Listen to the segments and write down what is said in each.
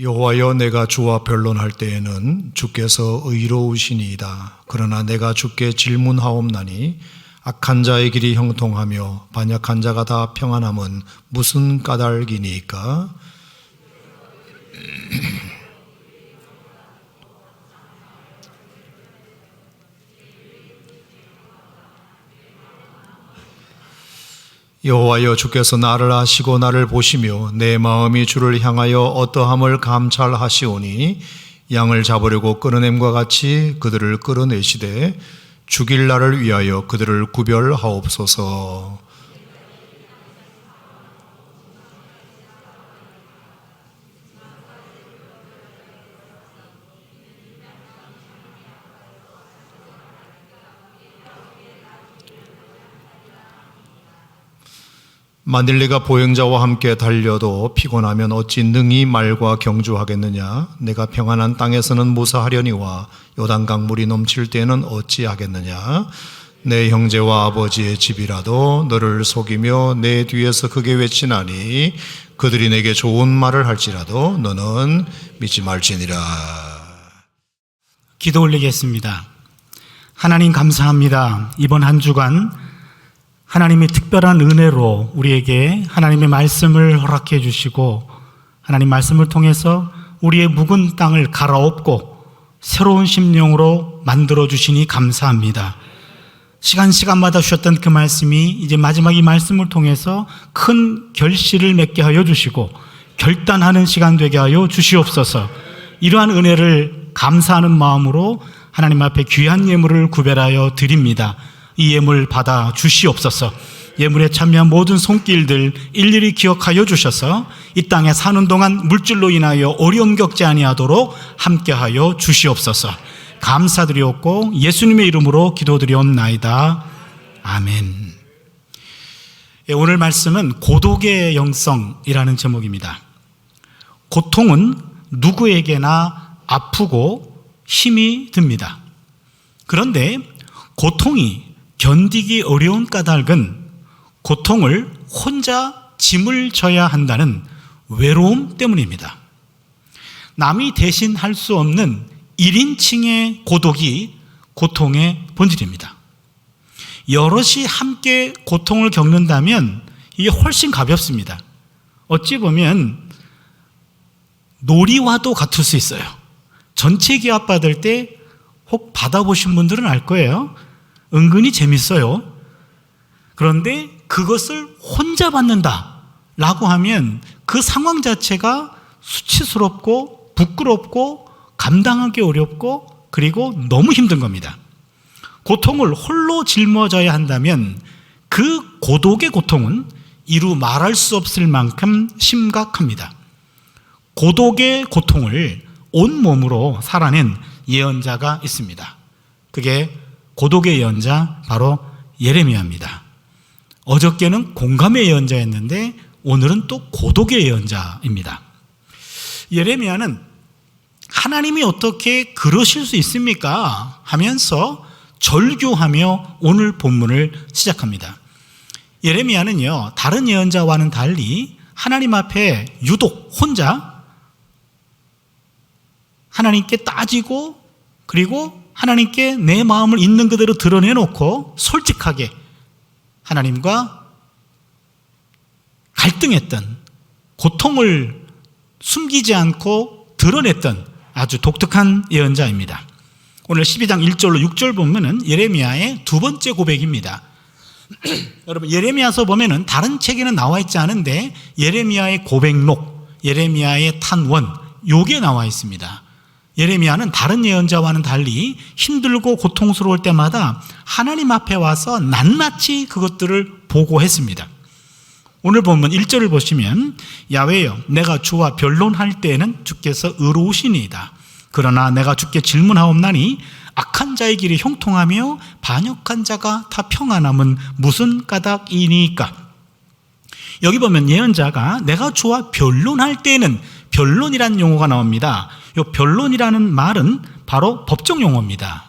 여호와여, 내가 주와 변론할 때에는 주께서 의로우시니이다. 그러나 내가 주께 질문하옵나니 악한 자의 길이 형통하며 반역한 자가 다 평안함은 무슨 까닭이니까? 여호와여, 주께서 나를 아시고 나를 보시며 내 마음이 주를 향하여 어떠함을 감찰하시오니 양을 잡으려고 끌어냄과 같이 그들을 끌어내시되 죽일 날을 위하여 그들을 구별하옵소서. 만일 내가 보행자와 함께 달려도 피곤하면 어찌 능히 말과 경주하겠느냐? 내가 평안한 땅에서는 무사하려니와 요단강 물이 넘칠 때에는 어찌하겠느냐? 내 형제와 아버지의 집이라도 너를 속이며 내 뒤에서 크게 외치나니 그들이 내게 좋은 말을 할지라도 너는 믿지 말지니라. 기도 올리겠습니다. 하나님 감사합니다. 이번 한 주간 하나님의 특별한 은혜로 우리에게 하나님의 말씀을 허락해 주시고 하나님 말씀을 통해서 우리의 묵은 땅을 갈아엎고 새로운 심령으로 만들어 주시니 감사합니다. 시간마다 주셨던 그 말씀이 이제 마지막 이 말씀을 통해서 큰 결실을 맺게 하여 주시고 결단하는 시간 되게 하여 주시옵소서. 이러한 은혜를 감사하는 마음으로 하나님 앞에 귀한 예물을 구별하여 드립니다. 이 예물 받아 주시옵소서. 예물에 참여한 모든 손길들 일일이 기억하여 주셔서 이 땅에 사는 동안 물질로 인하여 어려움 겪지 아니하도록 함께하여 주시옵소서. 감사드리옵고 예수님의 이름으로 기도드리옵나이다. 아멘. 오늘 말씀은 고독의 영성이라는 제목입니다. 고통은 누구에게나 아프고 힘이 듭니다. 그런데 고통이 견디기 어려운 까닭은 고통을 혼자 짐을 져야 한다는 외로움 때문입니다. 남이 대신 할 수 없는 1인칭의 고독이 고통의 본질입니다. 여럿이 함께 고통을 겪는다면 이게 훨씬 가볍습니다. 어찌 보면 놀이와도 같을 수 있어요. 전체 기합 받을 때 혹 받아보신 분들은 알 거예요. 은근히 재밌어요. 그런데 그것을 혼자 받는다라고 하면 그 상황 자체가 수치스럽고 부끄럽고 감당하기 어렵고 그리고 너무 힘든 겁니다. 고통을 홀로 짊어져야 한다면 그 고독의 고통은 이루 말할 수 없을 만큼 심각합니다. 고독의 고통을 온몸으로 살아낸 예언자가 있습니다. 그게 고독의 예언자 바로 예레미야입니다. 어저께는 공감의 예언자였는데 오늘은 또 고독의 예언자입니다. 예레미야는 하나님이 어떻게 그러실 수 있습니까? 하면서 절규하며 오늘 본문을 시작합니다. 예레미야는요, 다른 예언자와는 달리 하나님 앞에 유독 혼자 하나님께 따지고 그리고 하나님께 내 마음을 있는 그대로 드러내놓고 솔직하게 하나님과 갈등했던, 고통을 숨기지 않고 드러냈던 아주 독특한 예언자입니다. 오늘 12장 1절로 6절 보면은 예레미야의 두 번째 고백입니다. 여러분, 예레미야서 보면은 다른 책에는 나와 있지 않은데 예레미야의 고백록, 예레미야의 탄원, 요게 나와 있습니다. 예레미야는 다른 예언자와는 달리 힘들고 고통스러울 때마다 하나님 앞에 와서 낱낱이 그것들을 보고했습니다. 오늘 본문 1절을 보시면 야훼여, 내가 주와 변론할 때에는 주께서 의로우시니이다. 그러나 내가 주께 질문하옵나니 악한 자의 길이 형통하며 반역한 자가 다 평안함은 무슨 까닭이니까? 여기 보면 예언자가 내가 주와 변론할 때에는, 변론이라는 용어가 나옵니다. 이 변론이라는 말은 바로 법적 용어입니다.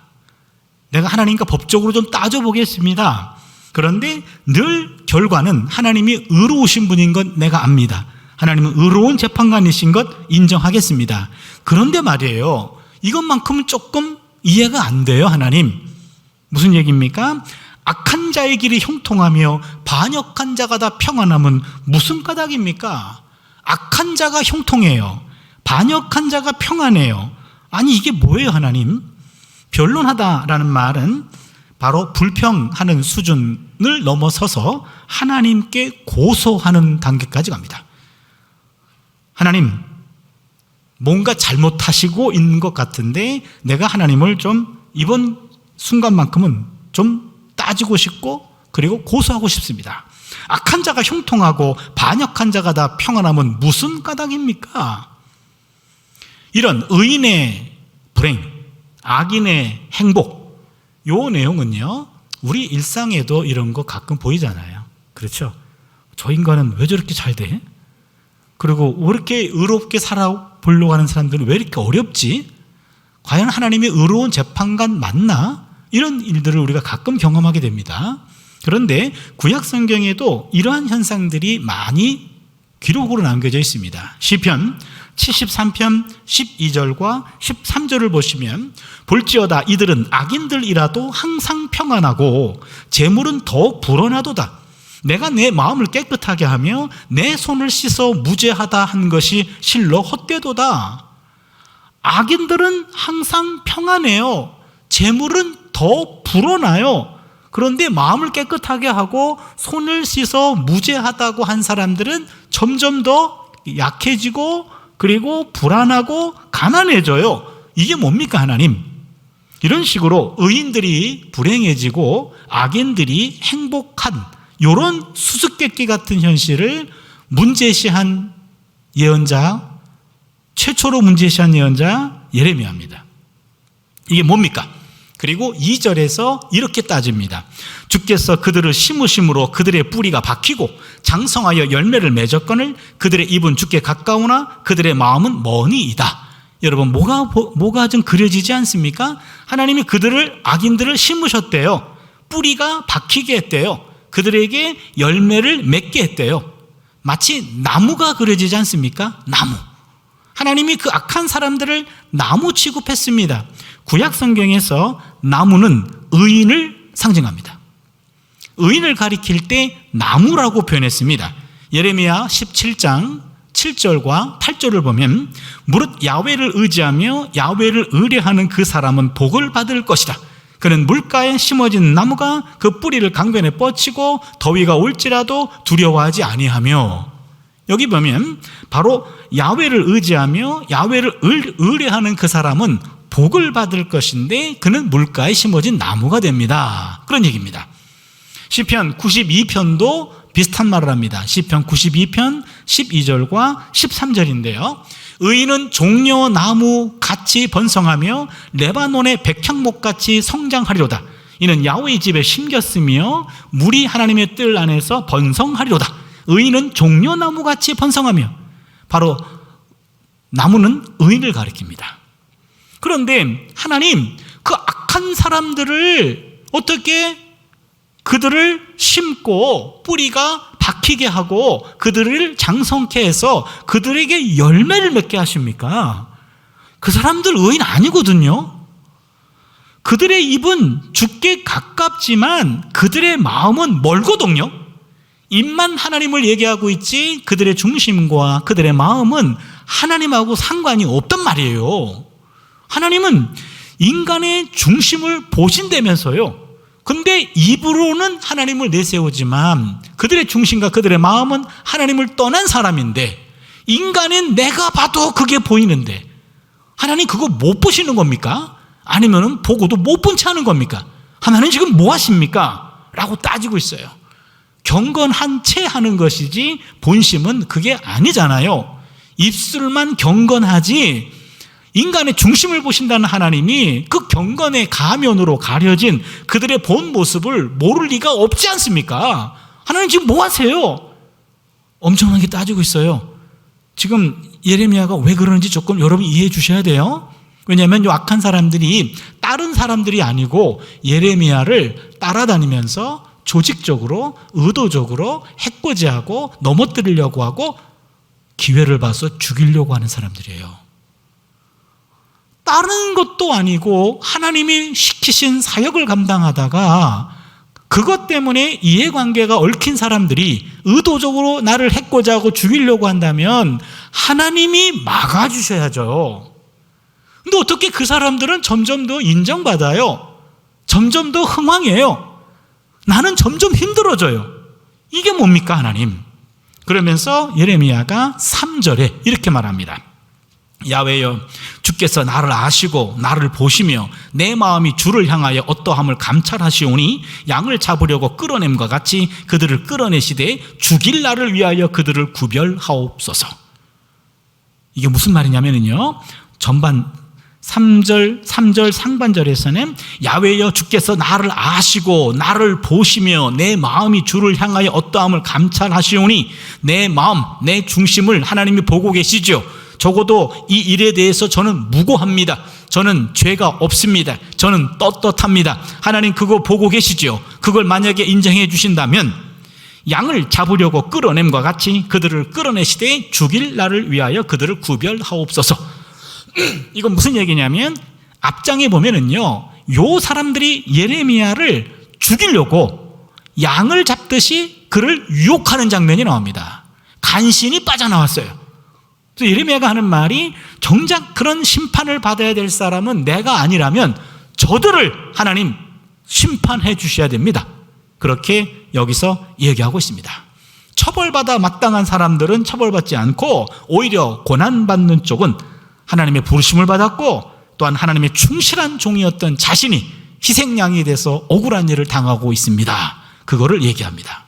내가 하나님과 법적으로 좀 따져보겠습니다. 그런데 늘 결과는 하나님이 의로우신 분인 건 내가 압니다. 하나님은 의로운 재판관이신 것 인정하겠습니다. 그런데 말이에요, 이것만큼은 조금 이해가 안 돼요. 하나님, 무슨 얘기입니까? 악한 자의 길이 형통하며 반역한 자가 다 평안함은 무슨 까닭입니까? 악한 자가 형통해요, 반역한 자가 평안해요. 아니 이게 뭐예요 하나님? 변론하다라는 말은 바로 불평하는 수준을 넘어서서 하나님께 고소하는 단계까지 갑니다. 하나님, 뭔가 잘못하시고 있는 것 같은데 내가 하나님을 좀 이번 순간만큼은 좀 따지고 싶고 그리고 고소하고 싶습니다. 악한 자가 형통하고 반역한 자가 다 평안함은 무슨 까닭입니까? 이런 의인의 불행, 악인의 행복, 요 내용은요 우리 일상에도 이런 거 가끔 보이잖아요. 그렇죠? 저 인간은 왜 저렇게 잘 돼? 그리고 왜 이렇게 의롭게 살아보려고 하는 사람들은 왜 이렇게 어렵지? 과연 하나님의 의로운 재판관 맞나? 이런 일들을 우리가 가끔 경험하게 됩니다. 그런데 구약 성경에도 이러한 현상들이 많이 기록으로 남겨져 있습니다. 시편 73편 12절과 13절을 보시면 볼지어다 이들은 악인들이라도 항상 평안하고 재물은 더 불어나도다. 내가 내 마음을 깨끗하게 하며 내 손을 씻어 무죄하다 한 것이 실로 헛되도다. 악인들은 항상 평안해요. 재물은 더 불어나요. 그런데 마음을 깨끗하게 하고 손을 씻어 무죄하다고 한 사람들은 점점 더 약해지고 그리고 불안하고 가난해져요. 이게 뭡니까 하나님? 이런 식으로 의인들이 불행해지고 악인들이 행복한 이런 수수께끼 같은 현실을 문제시한 예언자, 최초로 문제시한 예언자 예레미야입니다. 이게 뭡니까? 그리고 2절에서 이렇게 따집니다. 주께서 그들을 심으심으로 그들의 뿌리가 박히고 장성하여 열매를 맺었거늘 그들의 입은 주께 가까우나 그들의 마음은 머니이다. 여러분 뭐가 좀 그려지지 않습니까? 하나님이 그들을 악인들을 심으셨대요. 뿌리가 박히게 했대요. 그들에게 열매를 맺게 했대요. 마치 나무가 그려지지 않습니까? 나무. 하나님이 그 악한 사람들을 나무 취급했습니다. 구약 성경에서 나무는 의인을 상징합니다. 의인을 가리킬 때 나무라고 표현했습니다. 예레미야 17장 7절과 8절을 보면 무릇 야훼를 의지하며 야훼를 의뢰하는 그 사람은 복을 받을 것이다. 그는 물가에 심어진 나무가 그 뿌리를 강변에 뻗치고 더위가 올지라도 두려워하지 아니하며, 여기 보면 바로 야훼를 의지하며 야훼를 의뢰하는 그 사람은 복을 받을 것인데 그는 물가에 심어진 나무가 됩니다. 그런 얘기입니다. 시편 92편도 비슷한 말을 합니다. 시편 92편 12절과 13절인데요. 의인은 종려나무 같이 번성하며 레바논의 백향목같이 성장하리로다. 이는 야훼의 집에 심겼으며 물이 하나님의 뜰 안에서 번성하리로다. 의인은 종려나무같이 번성하며, 바로 나무는 의인을 가리킵니다. 그런데 하나님 그 악한 사람들을 어떻게 그들을 심고 뿌리가 박히게 하고 그들을 장성케 해서 그들에게 열매를 맺게 하십니까? 그 사람들 의인 아니거든요. 그들의 입은 주께 가깝지만 그들의 마음은 멀거든요. 입만 하나님을 얘기하고 있지 그들의 중심과 그들의 마음은 하나님하고 상관이 없단 말이에요. 하나님은 인간의 중심을 보신다면서요. 근데 입으로는 하나님을 내세우지만 그들의 중심과 그들의 마음은 하나님을 떠난 사람인데, 인간은 내가 봐도 그게 보이는데 하나님 그거 못 보시는 겁니까? 아니면 보고도 못 본 채 하는 겁니까? 하나님 지금 뭐 하십니까? 라고 따지고 있어요. 경건한 채 하는 것이지 본심은 그게 아니잖아요. 입술만 경건하지 인간의 중심을 보신다는 하나님이 그 경건의 가면으로 가려진 그들의 본 모습을 모를 리가 없지 않습니까? 하나님 지금 뭐 하세요? 엄청나게 따지고 있어요. 지금 예레미야가 왜 그러는지 조금 여러분 이해해 주셔야 돼요. 왜냐하면 이 악한 사람들이 다른 사람들이 아니고 예레미야를 따라다니면서 조직적으로 의도적으로 해코지하고 넘어뜨리려고 하고 기회를 봐서 죽이려고 하는 사람들이에요. 다른 것도 아니고 하나님이 시키신 사역을 감당하다가 그것 때문에 이해관계가 얽힌 사람들이 의도적으로 나를 해코자 하고 죽이려고 한다면 하나님이 막아주셔야죠. 근데 어떻게 그 사람들은 점점 더 인정받아요? 점점 더 흥왕해요. 나는 점점 힘들어져요. 이게 뭡니까, 하나님? 그러면서 예레미야가 3절에 이렇게 말합니다. 야훼여, 주께서 나를 아시고 나를 보시며 내 마음이 주를 향하여 어떠함을 감찰하시오니 양을 잡으려고 끌어냄과 같이 그들을 끌어내시되 죽일 나를 위하여 그들을 구별하옵소서. 이게 무슨 말이냐면요, 전반 3절 상반절에서는 야훼여 주께서 나를 아시고 나를 보시며 내 마음이 주를 향하여 어떠함을 감찰하시오니, 내 마음, 내 중심을 하나님이 보고 계시죠. 적어도 이 일에 대해서 저는 무고합니다. 저는 죄가 없습니다. 저는 떳떳합니다. 하나님 그거 보고 계시죠. 그걸 만약에 인정해 주신다면 양을 잡으려고 끌어냄과 같이 그들을 끌어내시되 죽일 나를 위하여 그들을 구별하옵소서. 이건 무슨 얘기냐면 앞장에 보면은요, 요 사람들이 예레미야를 죽이려고 양을 잡듯이 그를 유혹하는 장면이 나옵니다. 간신히 빠져나왔어요. 그래서 예레미야가 하는 말이, 정작 그런 심판을 받아야 될 사람은 내가 아니라면 저들을 하나님 심판해 주셔야 됩니다. 그렇게 여기서 얘기하고 있습니다. 처벌받아 마땅한 사람들은 처벌받지 않고 오히려 고난받는 쪽은 하나님의 부르심을 받았고 또한 하나님의 충실한 종이었던 자신이 희생양이 돼서 억울한 일을 당하고 있습니다. 그거를 얘기합니다.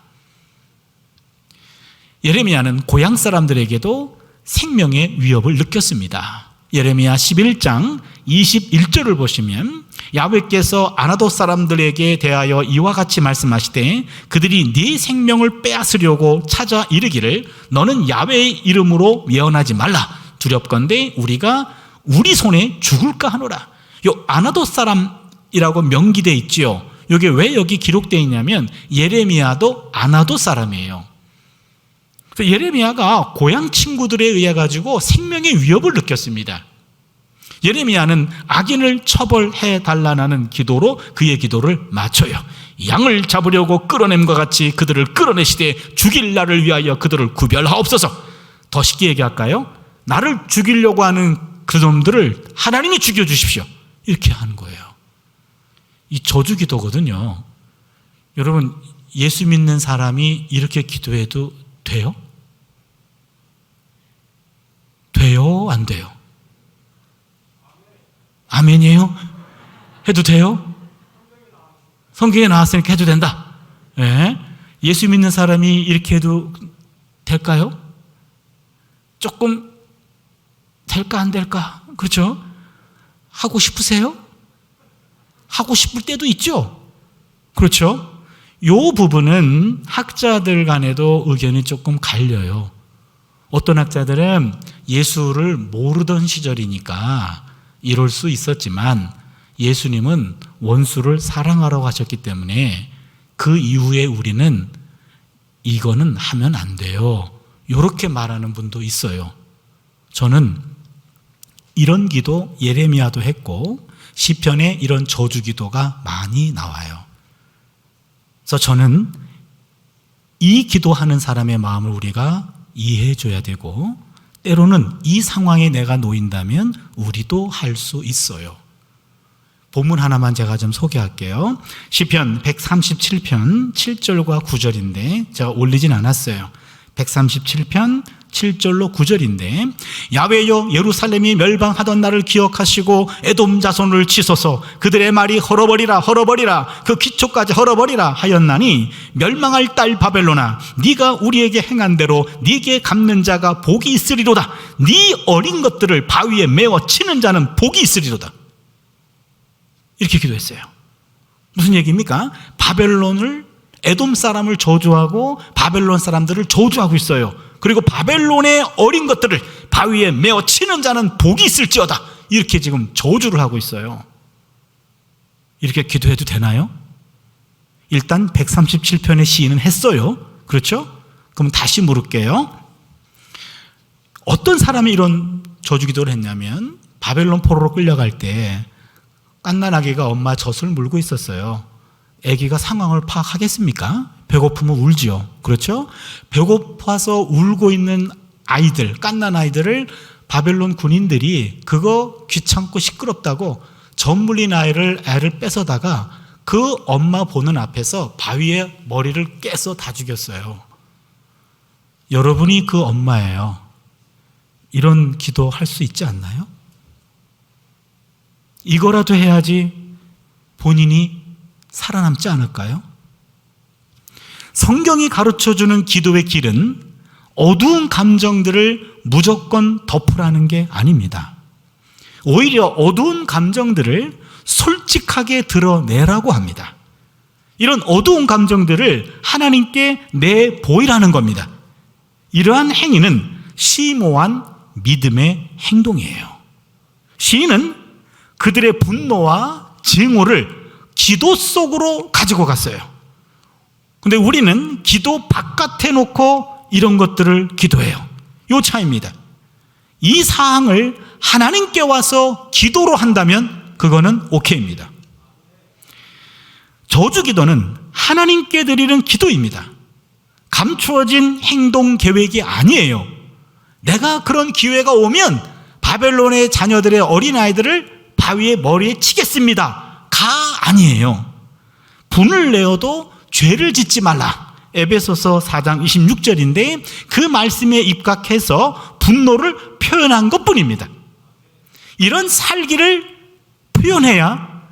예레미야는 고향 사람들에게도 생명의 위협을 느꼈습니다. 예레미야 11장 21절을 보시면 야훼께서 아나돗 사람들에게 대하여 이와 같이 말씀하시되 그들이 네 생명을 빼앗으려고 찾아 이르기를 너는 야훼의 이름으로 예언하지 말라. 두렵건대 우리가 우리 손에 죽을까 하노라. 요 아나돗 사람이라고 명기되어 있지요. 이게 왜 여기 기록되어 있냐면 예레미야도 아나돗 사람이에요. 그래서 예레미야가 고향 친구들에 의해 가지고 생명의 위협을 느꼈습니다. 예레미야는 악인을 처벌해 달라는 기도로 그의 기도를 마쳐요. 양을 잡으려고 끌어냄과 같이 그들을 끌어내시되 죽일 나를 위하여 그들을 구별하옵소서. 더 쉽게 얘기할까요? 나를 죽이려고 하는 그놈들을 하나님이 죽여주십시오. 이렇게 하는 거예요. 이 저주 기도거든요. 여러분, 예수 믿는 사람이 이렇게 기도해도 돼요? 돼요? 안 돼요? 아멘이에요? 해도 돼요? 성경에 나왔으니까 해도 된다. 예? 예수 믿는 사람이 이렇게 해도 될까요? 조금 될까 안 될까? 그렇죠? 하고 싶으세요? 하고 싶을 때도 있죠? 그렇죠? 이 부분은 학자들 간에도 의견이 조금 갈려요. 어떤 학자들은 예수를 모르던 시절이니까 이럴 수 있었지만 예수님은 원수를 사랑하라고 하셨기 때문에 그 이후에 우리는 이거는 하면 안 돼요. 이렇게 말하는 분도 있어요. 저는 이런 기도 예레미야도 했고 시편에 이런 저주 기도가 많이 나와요. 그래서 저는 이 기도하는 사람의 마음을 우리가 이해해 줘야 되고 때로는 이 상황에 내가 놓인다면 우리도 할 수 있어요. 본문 하나만 제가 좀 소개할게요. 시편 137편 7절과 9절인데 제가 올리진 않았어요. 137편 7절로 9절인데 야훼여 예루살렘이 멸방하던 날을 기억하시고 에돔 자손을 치소서. 그들의 말이 헐어버리라 헐어버리라 그 기초까지 헐어버리라 하였나니 멸망할 딸 바벨론아, 네가 우리에게 행한 대로 네게 갚는 자가 복이 있으리로다. 네 어린 것들을 바위에 메워 치는 자는 복이 있으리로다. 이렇게 기도했어요. 무슨 얘기입니까? 바벨론을, 에돔 사람을 저주하고 바벨론 사람들을 저주하고 있어요. 그리고 바벨론의 어린 것들을 바위에 메어 치는 자는 복이 있을지어다. 이렇게 지금 저주를 하고 있어요. 이렇게 기도해도 되나요? 일단 137편의 시인은 했어요. 그렇죠? 그럼 다시 물을게요. 어떤 사람이 이런 저주기도를 했냐면 바벨론 포로로 끌려갈 때 갓난아기가 엄마 젖을 물고 있었어요. 아기가 상황을 파악하겠습니까? 배고프면 울지요. 그렇죠? 배고파서 울고 있는 아이들, 갓난아이들을 바벨론 군인들이 그거 귀찮고 시끄럽다고 젖 물린 애를 뺏어다가 그 엄마 보는 앞에서 바위에 머리를 깨서 다 죽였어요. 여러분이 그 엄마예요. 이런 기도 할 수 있지 않나요? 이거라도 해야지 본인이 살아남지 않을까요? 성경이 가르쳐주는 기도의 길은 어두운 감정들을 무조건 덮으라는 게 아닙니다. 오히려 어두운 감정들을 솔직하게 드러내라고 합니다. 이런 어두운 감정들을 하나님께 내보이라는 겁니다. 이러한 행위는 심오한 믿음의 행동이에요. 시인은 그들의 분노와 증오를 기도 속으로 가지고 갔어요. 근데 우리는 기도 바깥에 놓고 이런 것들을 기도해요. 이 차이입니다. 이 사항을 하나님께 와서 기도로 한다면 그거는 오케이입니다. 저주 기도는 하나님께 드리는 기도입니다. 감추어진 행동 계획이 아니에요. 내가 그런 기회가 오면 바벨론의 자녀들의 어린아이들을 바위에 머리에 치겠습니다. 가 아니에요. 분을 내어도 죄를 짓지 말라. 에베소서 4장 26절인데 그 말씀에 입각해서 분노를 표현한 것뿐입니다. 이런 살기를 표현해야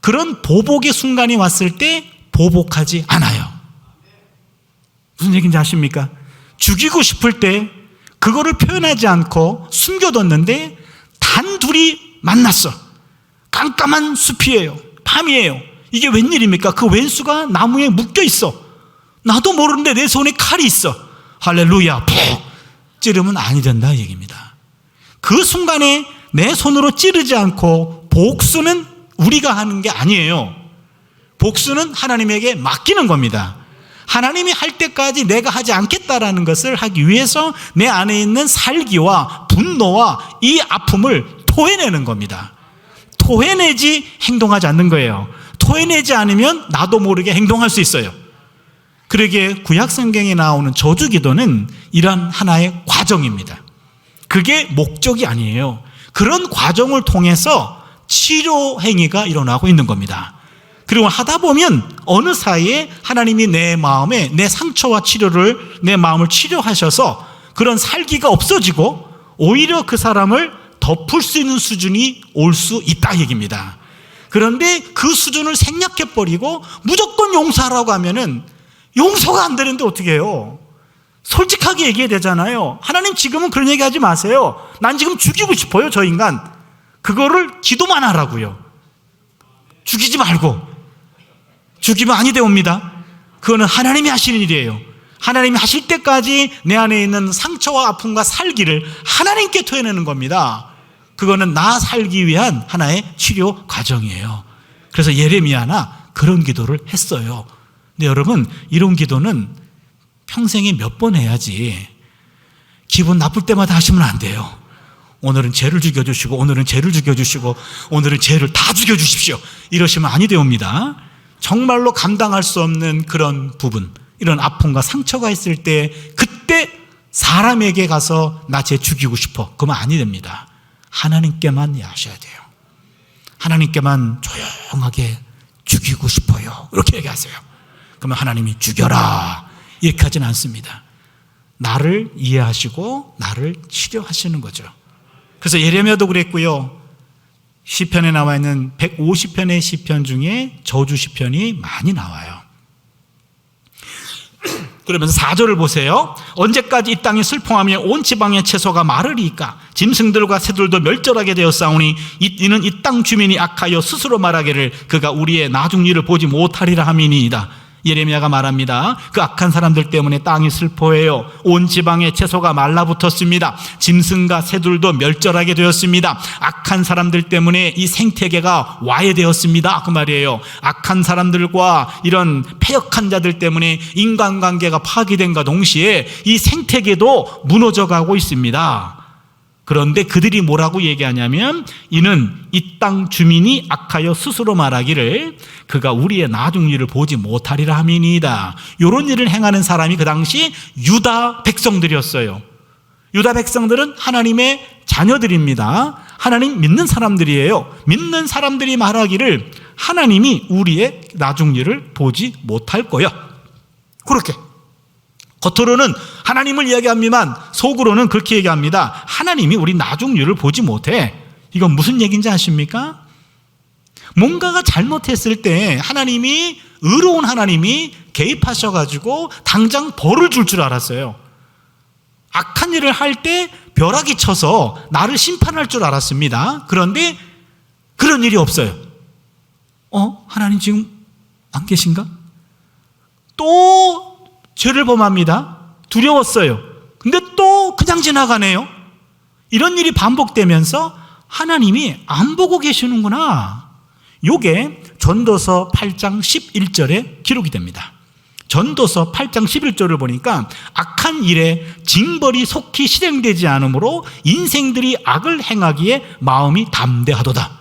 그런 보복의 순간이 왔을 때 보복하지 않아요. 무슨 얘기인지 아십니까? 죽이고 싶을 때 그거를 표현하지 않고 숨겨뒀는데 단둘이 만났어. 깜깜한 숲이에요. 밤이에요. 이게 웬일입니까? 그 왼수가 나무에 묶여 있어. 나도 모르는데 내 손에 칼이 있어. 할렐루야. 푹 찌르면 아니 된다 얘기입니다. 그 순간에 내 손으로 찌르지 않고 복수는 우리가 하는 게 아니에요. 복수는 하나님에게 맡기는 겁니다. 하나님이 할 때까지 내가 하지 않겠다라는 것을 하기 위해서 내 안에 있는 살기와 분노와 이 아픔을 토해내는 겁니다. 토해내지 행동하지 않는 거예요. 토해내지 않으면 나도 모르게 행동할 수 있어요. 그러기에 구약 성경에 나오는 저주 기도는 이러한 하나의 과정입니다. 그게 목적이 아니에요. 그런 과정을 통해서 치료 행위가 일어나고 있는 겁니다. 그리고 하다 보면 어느 사이에 하나님이 내 마음에 내 상처와 치료를 내 마음을 치료하셔서 그런 살기가 없어지고 오히려 그 사람을 덮을 수 있는 수준이 올 수 있다 얘기입니다. 그런데 그 수준을 생략해버리고 무조건 용서하라고 하면은 용서가 안 되는데 어떻게 해요? 솔직하게 얘기해야 되잖아요. 하나님 지금은 그런 얘기 하지 마세요. 난 지금 죽이고 싶어요 저 인간. 그거를 기도만 하라고요. 죽이지 말고. 죽이면 아니 되옵니다. 그거는 하나님이 하시는 일이에요. 하나님이 하실 때까지 내 안에 있는 상처와 아픔과 살기를 하나님께 토해내는 겁니다. 그거는 나 살기 위한 하나의 치료 과정이에요. 그래서 예레미야나 그런 기도를 했어요. 근데 여러분 이런 기도는 평생에 몇 번 해야지 기분 나쁠 때마다 하시면 안 돼요. 오늘은 쟤를 죽여주시고 오늘은 쟤를 죽여주시고 오늘은 쟤를 다 죽여주십시오 이러시면 아니 되옵니다. 정말로 감당할 수 없는 그런 부분, 이런 아픔과 상처가 있을 때 그때 사람에게 가서 나 쟤 죽이고 싶어 그러면 아니 됩니다. 하나님께만 하셔야 돼요. 하나님께만 조용하게 죽이고 싶어요 이렇게 얘기하세요. 그러면 하나님이 죽여라 이렇게 하진 않습니다. 나를 이해하시고 나를 치료하시는 거죠. 그래서 예레미야도 그랬고요. 시편에 나와 있는 150편의 시편 중에 저주 시편이 많이 나와요. 그러면서 4절을 보세요. 언제까지 이 땅이 슬퍼하며 온 지방의 채소가 마르리까? 짐승들과 새들도 멸절하게 되었사오니 이는 이 땅 주민이 악하여 스스로 말하기를 그가 우리의 나중 일을 보지 못하리라 함이니이다. 예레미야가 말합니다. 그 악한 사람들 때문에 땅이 슬퍼해요. 온 지방의 채소가 말라붙었습니다. 짐승과 새들도 멸절하게 되었습니다. 악한 사람들 때문에 이 생태계가 와해되었습니다 그 말이에요. 악한 사람들과 이런 패역한 자들 때문에 인간관계가 파괴된과 동시에 이 생태계도 무너져가고 있습니다. 그런데 그들이 뭐라고 얘기하냐면 이는 이 땅 주민이 악하여 스스로 말하기를 그가 우리의 나중 일을 보지 못하리라 함이니이다. 이런 일을 행하는 사람이 그 당시 유다 백성들이었어요. 유다 백성들은 하나님의 자녀들입니다. 하나님 믿는 사람들이에요. 믿는 사람들이 말하기를 하나님이 우리의 나중 일을 보지 못할 거야. 그렇게 겉으로는 하나님을 이야기합니다만 속으로는 그렇게 얘기합니다. 하나님이 우리 나중 일을 보지 못해. 이건 무슨 얘기인지 아십니까? 뭔가가 잘못했을 때 하나님이, 의로운 하나님이 개입하셔가지고 당장 벌을 줄 줄 알았어요. 악한 일을 할 때 벼락이 쳐서 나를 심판할 줄 알았습니다. 그런데 그런 일이 없어요. 하나님 지금 안 계신가? 또 죄를 범합니다. 두려웠어요. 근데 또 그냥 지나가네요. 이런 일이 반복되면서 하나님이 안 보고 계시는구나. 요게 전도서 8장 11절에 기록이 됩니다. 전도서 8장 11절을 보니까 악한 일에 징벌이 속히 실행되지 않으므로 인생들이 악을 행하기에 마음이 담대하도다.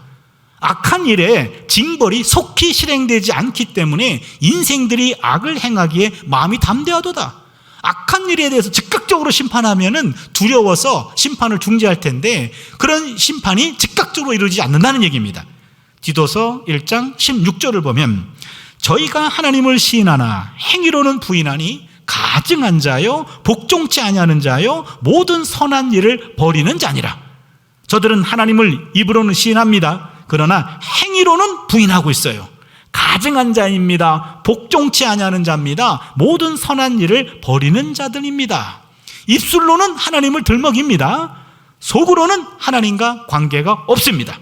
악한 일에 징벌이 속히 실행되지 않기 때문에 인생들이 악을 행하기에 마음이 담대하도다. 악한 일에 대해서 즉각적으로 심판하면은 두려워서 심판을 중지할 텐데 그런 심판이 즉각적으로 이루어지지 않는다는 얘기입니다. 디도서 1장 16절을 보면 저희가 하나님을 시인하나 행위로는 부인하니 가증한 자요 복종치 아니하는 자요 모든 선한 일을 버리는 자니라. 저들은 하나님을 입으로는 시인합니다. 그러나 행위로는 부인하고 있어요. 가증한 자입니다. 복종치 아니하는 자입니다. 모든 선한 일을 버리는 자들입니다. 입술로는 하나님을 들먹입니다. 속으로는 하나님과 관계가 없습니다.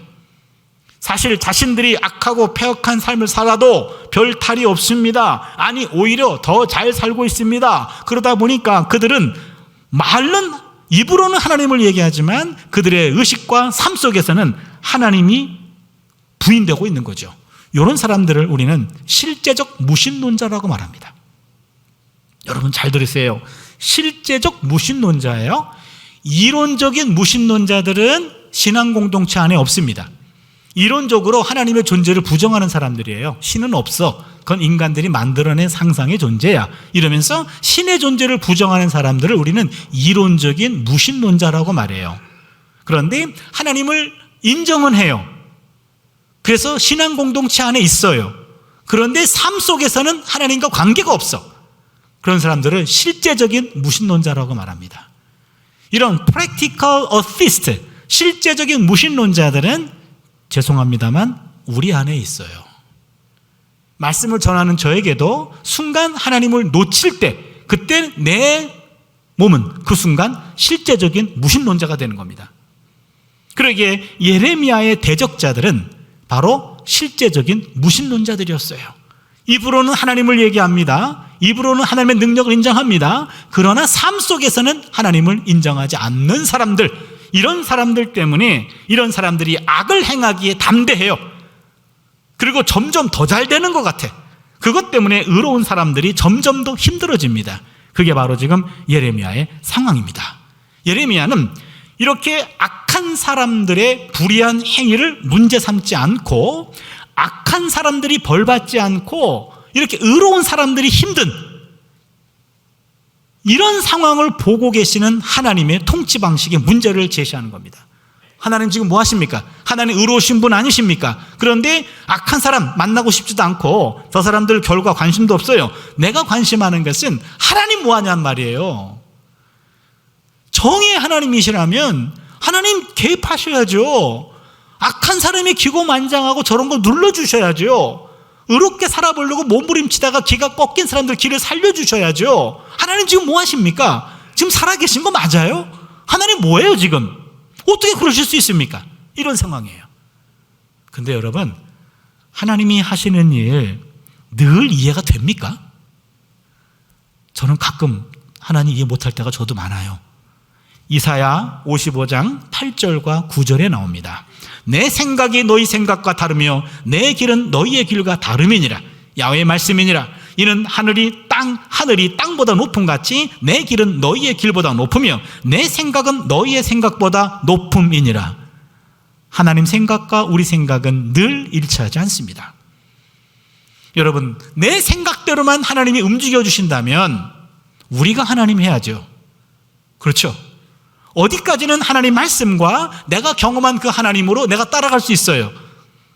사실 자신들이 악하고 패역한 삶을 살아도 별 탈이 없습니다. 아니 오히려 더 잘 살고 있습니다. 그러다 보니까 그들은 말은 입으로는 하나님을 얘기하지만 그들의 의식과 삶 속에서는 하나님이 부인되고 있는 거죠. 이런 사람들을 우리는 실제적 무신론자라고 말합니다. 여러분 잘 들으세요. 실제적 무신론자예요. 이론적인 무신론자들은 신앙 공동체 안에 없습니다. 이론적으로 하나님의 존재를 부정하는 사람들이에요. 신은 없어. 그건 인간들이 만들어낸 상상의 존재야. 이러면서 신의 존재를 부정하는 사람들을 우리는 이론적인 무신론자라고 말해요. 그런데 하나님을 인정은 해요. 그래서 신앙 공동체 안에 있어요. 그런데 삶 속에서는 하나님과 관계가 없어. 그런 사람들을 실제적인 무신론자라고 말합니다. 이런 practical atheist, 실제적인 무신론자들은 죄송합니다만 우리 안에 있어요. 말씀을 전하는 저에게도 순간 하나님을 놓칠 때 그때 내 몸은 그 순간 실제적인 무신론자가 되는 겁니다. 그러기에 예레미야의 대적자들은 바로 실제적인 무신론자들이었어요. 입으로는 하나님을 얘기합니다. 입으로는 하나님의 능력을 인정합니다. 그러나 삶 속에서는 하나님을 인정하지 않는 사람들, 이런 사람들 때문에 이런 사람들이 악을 행하기에 담대해요. 그리고 점점 더 잘 되는 것 같아. 그것 때문에 의로운 사람들이 점점 더 힘들어집니다. 그게 바로 지금 예레미야의 상황입니다. 예레미야는 이렇게 악한 사람들의 불의한 행위를 문제 삼지 않고 악한 사람들이 벌받지 않고 이렇게 의로운 사람들이 힘든 이런 상황을 보고 계시는 하나님의 통치 방식의 문제를 제시하는 겁니다. 하나님 지금 뭐 하십니까? 하나님 의로우신 분 아니십니까? 그런데 악한 사람 만나고 싶지도 않고 저 사람들 결과 관심도 없어요. 내가 관심하는 것은 하나님 뭐 하냔 말이에요. 정의의 하나님이시라면 하나님 개입하셔야죠. 악한 사람이 기고만장하고 저런 거 눌러주셔야죠. 의롭게 살아보려고 몸부림치다가 기가 꺾인 사람들 길을 살려주셔야죠. 하나님 지금 뭐 하십니까? 지금 살아계신 거 맞아요? 하나님 뭐예요 지금? 어떻게 그러실 수 있습니까? 이런 상황이에요. 근데 여러분, 하나님이 하시는 일 늘 이해가 됩니까? 저는 가끔 하나님 이해 못할 때가 저도 많아요. 이사야 55장 8절과 9절에 나옵니다. 내 생각이 너희 생각과 다르며 내 길은 너희의 길과 다름이니라. 야훼의 말씀이니라. 이는 하늘이 하늘이 땅보다 높음 같이 내 길은 너희의 길보다 높으며 내 생각은 너희의 생각보다 높음이니라. 하나님 생각과 우리 생각은 늘 일치하지 않습니다. 여러분, 내 생각대로만 하나님이 움직여 주신다면 우리가 하나님 해야죠. 그렇죠? 어디까지는 하나님 말씀과 내가 경험한 그 하나님으로 내가 따라갈 수 있어요.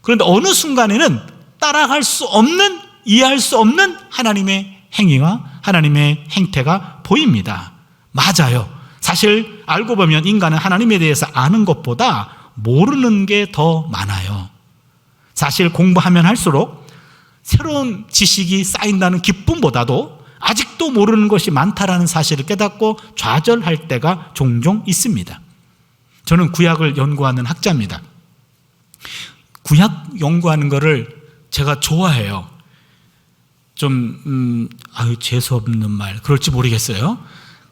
그런데 어느 순간에는 따라갈 수 없는, 이해할 수 없는 하나님의 행위와 하나님의 행태가 보입니다. 맞아요. 사실 알고 보면 인간은 하나님에 대해서 아는 것보다 모르는 게 더 많아요. 사실 공부하면 할수록 새로운 지식이 쌓인다는 기쁨보다도 아직도 모르는 것이 많다라는 사실을 깨닫고 좌절할 때가 종종 있습니다. 저는 구약을 연구하는 학자입니다. 구약 연구하는 거를 제가 좋아해요. 좀 재수없는 말 그럴지 모르겠어요.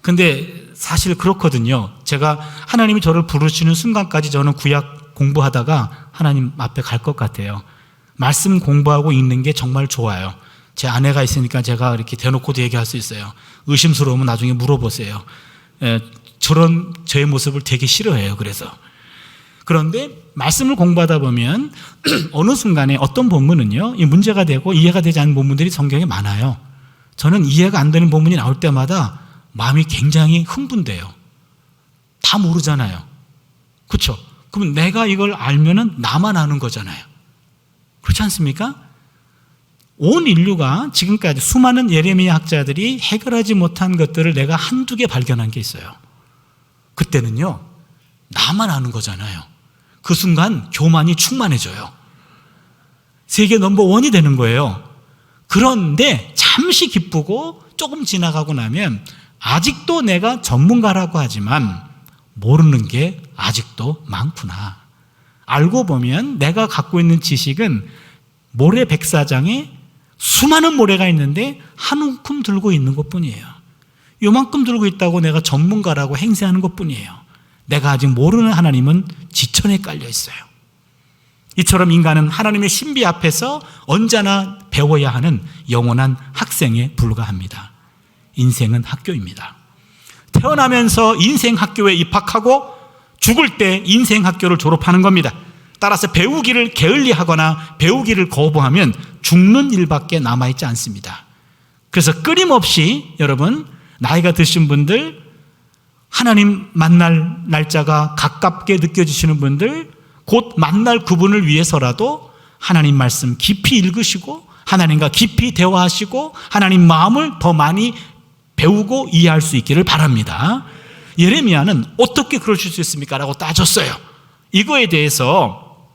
근데 사실 그렇거든요. 제가 하나님이 저를 부르시는 순간까지 저는 구약 공부하다가 하나님 앞에 갈 것 같아요. 말씀 공부하고 읽는 게 정말 좋아요. 제 아내가 있으니까 제가 이렇게 대놓고도 얘기할 수 있어요. 의심스러우면 나중에 물어보세요. 저런 저의 모습을 되게 싫어해요. 그런데 말씀을 공부하다 보면 어느 순간에 어떤 본문은요, 이 문제가 되고 이해가 되지 않는 본문들이 성경에 많아요. 저는 이해가 안 되는 본문이 나올 때마다 마음이 굉장히 흥분돼요. 다 모르잖아요. 그렇죠? 그럼 내가 이걸 알면은 나만 아는 거잖아요. 그렇지 않습니까? 온 인류가 지금까지 수많은 예레미야 학자들이 해결하지 못한 것들을 내가 한두 개 발견한 게 있어요. 그때는요, 나만 아는 거잖아요. 그 순간 교만이 충만해져요. 세계 넘버원이 되는 거예요. 그런데 잠시 기쁘고 조금 지나가고 나면 아직도 내가 전문가라고 하지만 모르는 게 아직도 많구나. 알고 보면 내가 갖고 있는 지식은 모래 백사장에 수많은 모래가 있는데 한 움큼 들고 있는 것뿐이에요. 요만큼 들고 있다고 내가 전문가라고 행세하는 것뿐이에요. 내가 아직 모르는 하나님은 지천에 깔려 있어요. 이처럼 인간은 하나님의 신비 앞에서 언제나 배워야 하는 영원한 학생에 불과합니다. 인생은 학교입니다. 태어나면서 인생 학교에 입학하고 죽을 때 인생 학교를 졸업하는 겁니다. 따라서 배우기를 게을리하거나 배우기를 거부하면 죽는 일밖에 남아있지 않습니다. 그래서 끊임없이 여러분, 나이가 드신 분들, 하나님 만날 날짜가 가깝게 느껴지시는 분들, 곧 만날 그분을 위해서라도 하나님 말씀 깊이 읽으시고 하나님과 깊이 대화하시고 하나님 마음을 더 많이 배우고 이해할 수 있기를 바랍니다. 예레미야는 어떻게 그러실 수 있습니까? 라고 따졌어요. 이거에 대해서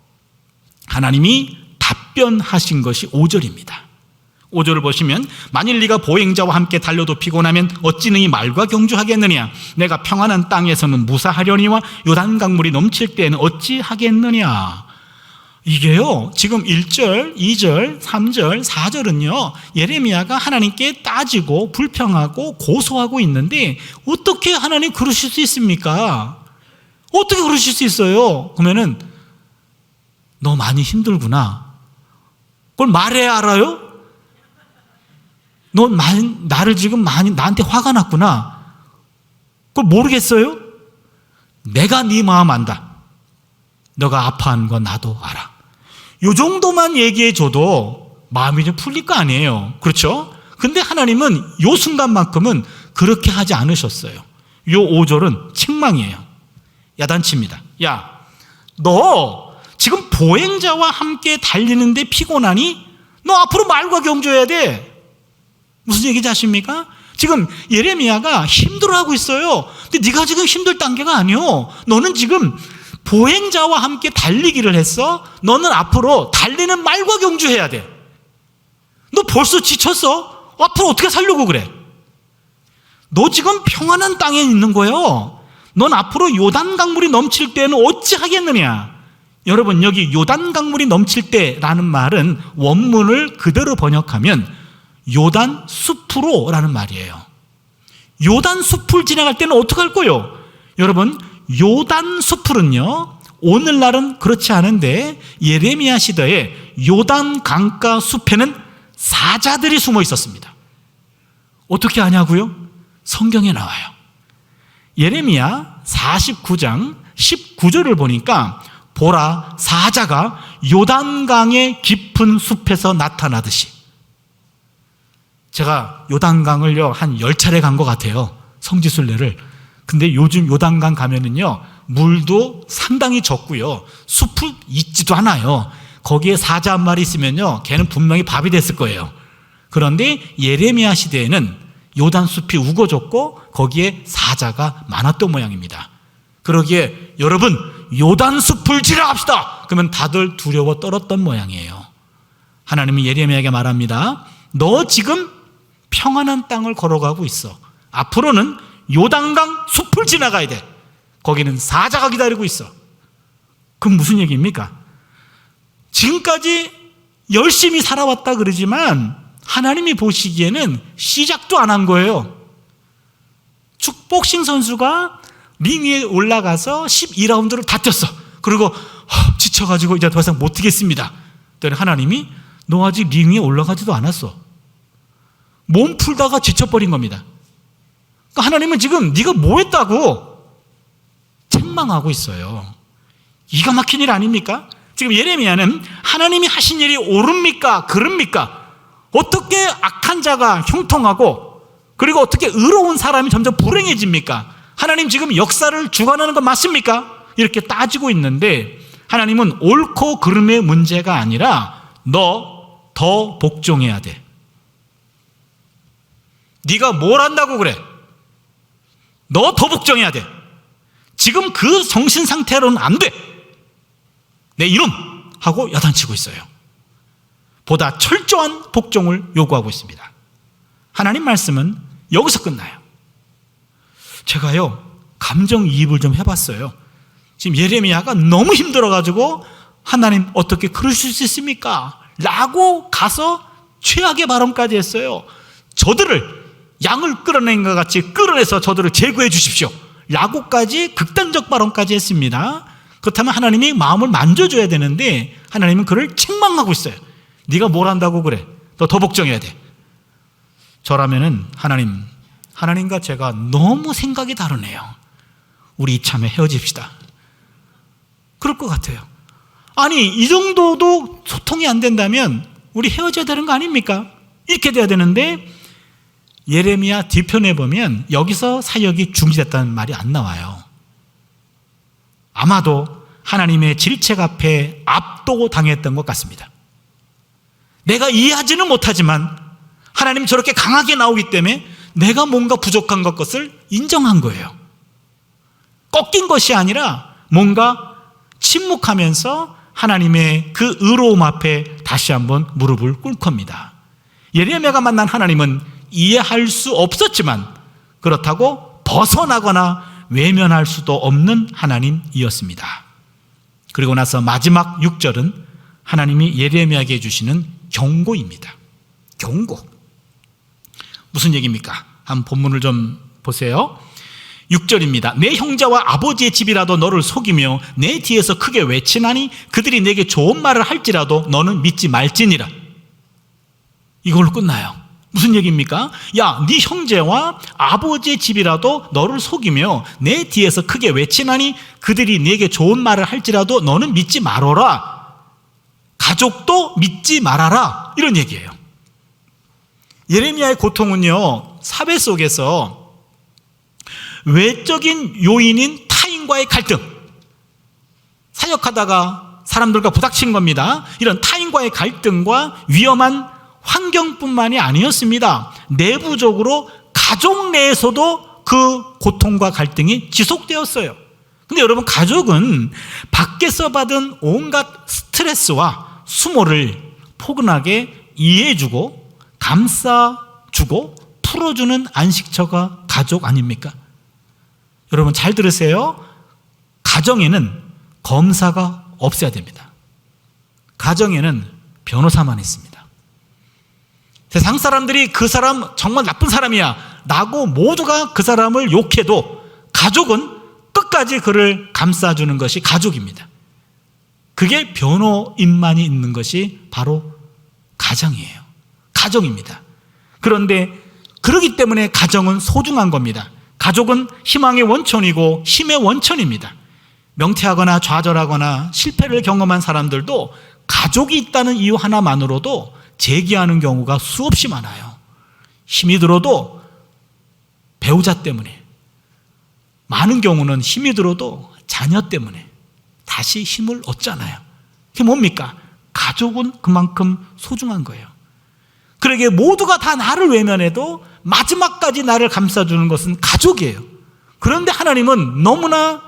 하나님이 답변하신 것이 5절입니다. 5절을 보시면 만일 네가 보행자와 함께 달려도 피곤하면 어찌 능히 말과 경주하겠느냐. 내가 평안한 땅에서는 무사하려니와 요단강물이 넘칠 때에는 어찌 하겠느냐. 이게요, 지금 1절, 2절, 3절, 4절은요 예레미야가 하나님께 따지고 불평하고 고소하고 있는데 어떻게 하나님 그러실 수 있습니까? 어떻게 그러실 수 있어요? 그러면은 너 많이 힘들구나. 그걸 말해야 알아요? 너 나를 지금 많이 나한테 화가 났구나. 그걸 모르겠어요? 내가 네 마음 안다. 너가 아파하는 건 나도 알아. 요 정도만 얘기해줘도 마음이 좀 풀릴 거 아니에요. 그렇죠? 근데 하나님은 요 순간만큼은 그렇게 하지 않으셨어요. 요 5절은 책망이에요. 야단칩니다. 야, 너 지금 보행자와 함께 달리는데 피곤하니? 너 앞으로 말과 경주해야 돼. 무슨 얘기인지 아십니까? 지금 예레미야가 힘들어하고 있어요. 근데 네가 지금 힘들 단계가 아니요. 너는 지금 보행자와 함께 달리기를 했어. 너는 앞으로 달리는 말과 경주해야 돼. 너 벌써 지쳤어? 앞으로 어떻게 살려고 그래? 너 지금 평안한 땅에 있는 거예요. 넌 앞으로 요단 강물이 넘칠 때는 어찌 하겠느냐. 여러분, 여기 요단 강물이 넘칠 때라는 말은 원문을 그대로 번역하면 요단 숲으로 라는 말이에요. 요단 숲을 지나갈 때는 어떻게 할 거예요? 여러분, 요단 숲을은요 오늘날은 그렇지 않은데 예레미야 시대에 요단 강가 숲에는 사자들이 숨어 있었습니다. 어떻게 아냐고요? 성경에 나와요. 예레미야 49장 19절을 보니까 보라, 사자가 요단강의 깊은 숲에서 나타나듯이. 제가 요단강을요 한 10차례 간 것 같아요, 성지순례를. 근데 요즘 요단강 가면은요 물도 상당히 적고요 숲이 있지도 않아요. 거기에 사자 한 마리 있으면요 걔는 분명히 밥이 됐을 거예요. 그런데 예레미야 시대에는 요단 숲이 우거졌고 거기에 사자가 많았던 모양입니다. 그러기에 여러분 요단 숲을 지나갑시다 그러면 다들 두려워 떨었던 모양이에요. 하나님이 예레미야에게 말합니다. 너 지금 평안한 땅을 걸어가고 있어. 앞으로는 요단강 숲을 지나가야 돼. 거기는 사자가 기다리고 있어. 그럼 무슨 얘기입니까? 지금까지 열심히 살아왔다 그러지만 하나님이 보시기에는 시작도 안 한 거예요. 복싱 선수가 링 위에 올라가서 12라운드를 다 뛰었어. 그리고 지쳐가지고 이제 더 이상 못 뛰겠습니다. 그랬더니 하나님이 너 아직 링 위에 올라가지도 않았어. 몸 풀다가 지쳐버린 겁니다. 그러니까 하나님은 지금 네가 뭐 했다고 책망하고 있어요. 기가 막힌 일 아닙니까? 지금 예레미야는 하나님이 하신 일이 옳습니까? 그릅니까? 어떻게 악한 자가 형통하고 그리고 어떻게 의로운 사람이 점점 불행해집니까? 하나님 지금 역사를 주관하는 건 맞습니까? 이렇게 따지고 있는데 하나님은 옳고 그름의 문제가 아니라 너 더 복종해야 돼. 네가 뭘 한다고 그래? 너 더 복종해야 돼. 지금 그 정신 상태로는 안 돼. 내 이놈! 하고 야단치고 있어요. 보다 철저한 복종을 요구하고 있습니다. 하나님 말씀은 여기서 끝나요. 제가요 감정이입을 좀 해봤어요. 지금 예레미야가 너무 힘들어가지고 하나님 어떻게 그러실 수 있습니까? 라고 가서 최악의 발언까지 했어요. 저들을 양을 끌어낸 것 같이 끌어내서 저들을 제거해 주십시오 라고까지 극단적 발언까지 했습니다. 그렇다면 하나님이 마음을 만져줘야 되는데 하나님은 그를 책망하고 있어요. 네가 뭘 한다고 그래? 너 더 복종해야 돼. 저라면은 하나님과 제가 너무 생각이 다르네요. 우리 이참에 헤어집시다. 그럴 것 같아요. 아니 이 정도도 소통이 안 된다면 우리 헤어져야 되는 거 아닙니까? 이렇게 돼야 되는데 예레미야 뒤편에 보면 여기서 사역이 중지됐다는 말이 안 나와요. 아마도 하나님의 질책 앞에 압도당했던 것 같습니다. 내가 이해하지는 못하지만 하나님 저렇게 강하게 나오기 때문에 내가 뭔가 부족한 것을 인정한 거예요. 꺾인 것이 아니라 뭔가 침묵하면서 하나님의 그 의로움 앞에 다시 한번 무릎을 꿇을 겁니다. 예레미야가 만난 하나님은 이해할 수 없었지만 그렇다고 벗어나거나 외면할 수도 없는 하나님이었습니다. 그리고 나서 마지막 6절은 하나님이 예레미야에게 주시는 경고입니다. 경고. 무슨 얘기입니까? 한번 본문을 좀 보세요. 6절입니다. 내 형제와 아버지의 집이라도 너를 속이며 내 뒤에서 크게 외치나니 그들이 내게 좋은 말을 할지라도 너는 믿지 말지니라. 이걸로 끝나요. 무슨 얘기입니까? 야, 네 형제와 아버지의 집이라도 너를 속이며 내 뒤에서 크게 외치나니 그들이 내게 좋은 말을 할지라도 너는 믿지 말아라. 가족도 믿지 말아라. 이런 얘기예요. 예레미야의 고통은요, 사회 속에서 외적인 요인인 타인과의 갈등, 사역하다가 사람들과 부닥친 겁니다. 이런 타인과의 갈등과 위험한 환경뿐만이 아니었습니다. 내부적으로 가족 내에서도 그 고통과 갈등이 지속되었어요. 근데 여러분, 가족은 밖에서 받은 온갖 스트레스와 수모를 포근하게 이해해주고 감싸주고 풀어주는 안식처가 가족 아닙니까? 여러분 잘 들으세요. 가정에는 검사가 없어야 됩니다. 가정에는 변호사만 있습니다. 세상 사람들이 그 사람 정말 나쁜 사람이야 라고 모두가 그 사람을 욕해도 가족은 끝까지 그를 감싸주는 것이 가족입니다. 그게 변호인만이 있는 것이 바로 가정이에요. 가정입니다. 그런데 그렇기 때문에 가정은 소중한 겁니다. 가족은 희망의 원천이고 힘의 원천입니다. 명퇴하거나 좌절하거나 실패를 경험한 사람들도 가족이 있다는 이유 하나만으로도 재기하는 경우가 수없이 많아요. 힘이 들어도 배우자 때문에, 많은 경우는 힘이 들어도 자녀 때문에 다시 힘을 얻잖아요. 그게 뭡니까? 가족은 그만큼 소중한 거예요. 그러게 모두가 다 나를 외면해도 마지막까지 나를 감싸주는 것은 가족이에요. 그런데 하나님은 너무나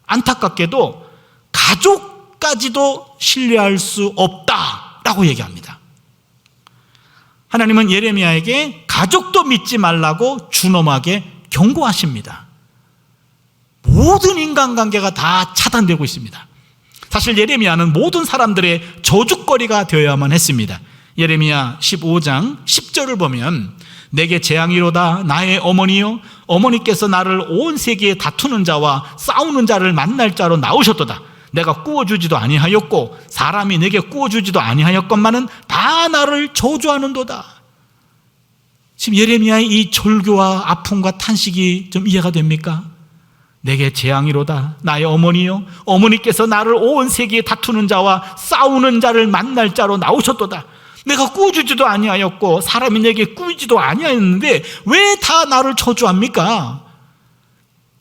안타깝게도 가족까지도 신뢰할 수 없다라고 얘기합니다. 하나님은 예레미야에게 가족도 믿지 말라고 준엄하게 경고하십니다. 모든 인간관계가 다 차단되고 있습니다. 사실 예레미야는 모든 사람들의 저주거리가 되어야만 했습니다. 예레미야 15장 10절을 보면 내게 재앙이로다 나의 어머니요 어머니께서 나를 온 세계에 다투는 자와 싸우는 자를 만날 자로 나오셨도다. 내가 구워주지도 아니하였고 사람이 내게 구워주지도 아니하였건만은 다 나를 저주하는도다. 지금 예레미야의 이 절규와 아픔과 탄식이 좀 이해가 됩니까? 내게 재앙이로다 나의 어머니요 어머니께서 나를 온 세계에 다투는 자와 싸우는 자를 만날 자로 나오셨도다. 내가 구워주지도 아니하였고 사람이 내게 구이지도 아니하였는데 왜 다 나를 저주합니까?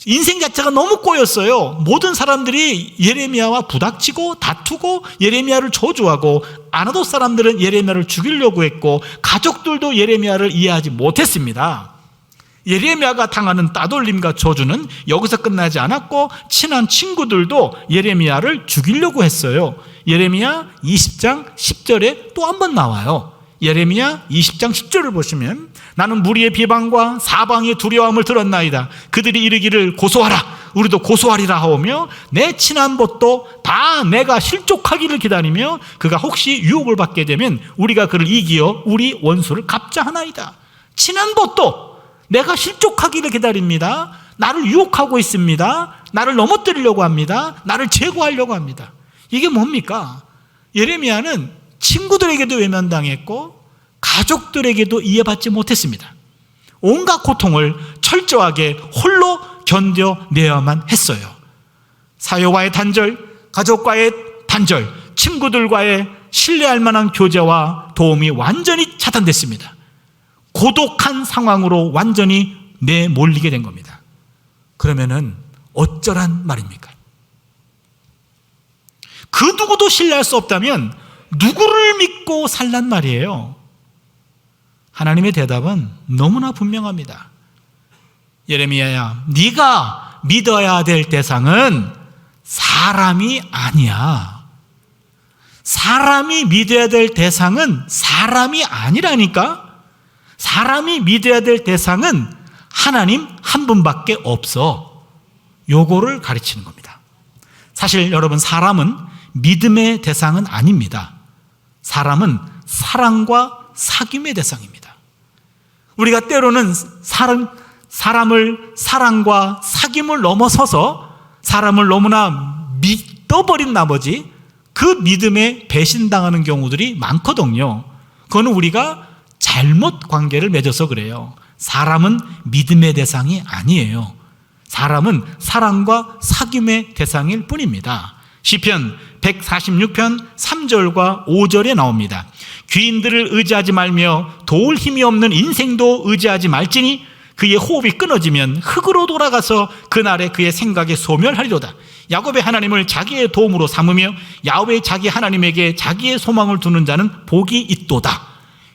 인생 자체가 너무 꼬였어요. 모든 사람들이 예레미야와 부닥치고 다투고 예레미야를 저주하고 아나돗 사람들은 예레미야를 죽이려고 했고 가족들도 예레미야를 이해하지 못했습니다. 예레미야가 당하는 따돌림과 저주는 여기서 끝나지 않았고 친한 친구들도 예레미야를 죽이려고 했어요. 예레미야 20장 10절에 또 한 번 나와요. 예레미야 20장 10절을 보시면 나는 무리의 비방과 사방의 두려움을 들었나이다. 그들이 이르기를 고소하라 우리도 고소하리라 하오며 내 친한 벗도 다 내가 실족하기를 기다리며 그가 혹시 유혹을 받게 되면 우리가 그를 이기어 우리 원수를 갚자 하나이다. 친한 벗도 내가 실족하기를 기다립니다. 나를 유혹하고 있습니다. 나를 넘어뜨리려고 합니다. 나를 제거하려고 합니다. 이게 뭡니까? 예레미야는 친구들에게도 외면당했고 가족들에게도 이해받지 못했습니다. 온갖 고통을 철저하게 홀로 견뎌내야만 했어요. 사회와의 단절, 가족과의 단절, 친구들과의 신뢰할 만한 교제와 도움이 완전히 차단됐습니다. 고독한 상황으로 완전히 내몰리게 된 겁니다. 그러면은 어쩌란 말입니까? 그 누구도 신뢰할 수 없다면 누구를 믿고 살란 말이에요? 하나님의 대답은 너무나 분명합니다. 예레미야야, 네가 믿어야 될 대상은 사람이 아니야. 사람이 믿어야 될 대상은 사람이 아니라니까. 사람이 믿어야 될 대상은 하나님 한 분밖에 없어. 요거를 가르치는 겁니다. 사실 여러분, 사람은 믿음의 대상은 아닙니다. 사람은 사랑과 사귐의 대상입니다. 우리가 때로는 사람을 사랑과 사귐을 넘어서서 사람을 너무나 믿어버린 나머지 그 믿음에 배신당하는 경우들이 많거든요. 그거는 우리가 잘못 관계를 맺어서 그래요. 사람은 믿음의 대상이 아니에요. 사람은 사랑과 사귐의 대상일 뿐입니다. 시편 146편 3절과 5절에 나옵니다. 귀인들을 의지하지 말며 도울 힘이 없는 인생도 의지하지 말지니 그의 호흡이 끊어지면 흙으로 돌아가서 그날에 그의 생각이 소멸하리로다. 야곱의 하나님을 자기의 도움으로 삼으며 야훼 자기 하나님에게 자기의 소망을 두는 자는 복이 있도다.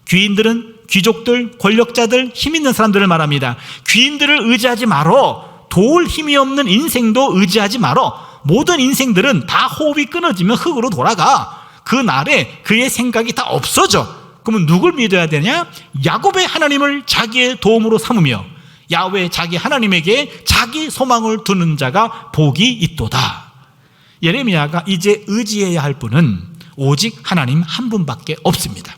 귀인들은 귀족들, 권력자들, 힘 있는 사람들을 말합니다. 귀인들을 의지하지 말어. 도울 힘이 없는 인생도 의지하지 말어. 모든 인생들은 다 호흡이 끊어지면 흙으로 돌아가. 그 날에 그의 생각이 다 없어져. 그러면 누굴 믿어야 되냐? 야곱의 하나님을 자기의 도움으로 삼으며 야훼 자기 하나님에게 자기 소망을 두는 자가 복이 있도다. 예레미야가 이제 의지해야 할 분은 오직 하나님 한 분밖에 없습니다.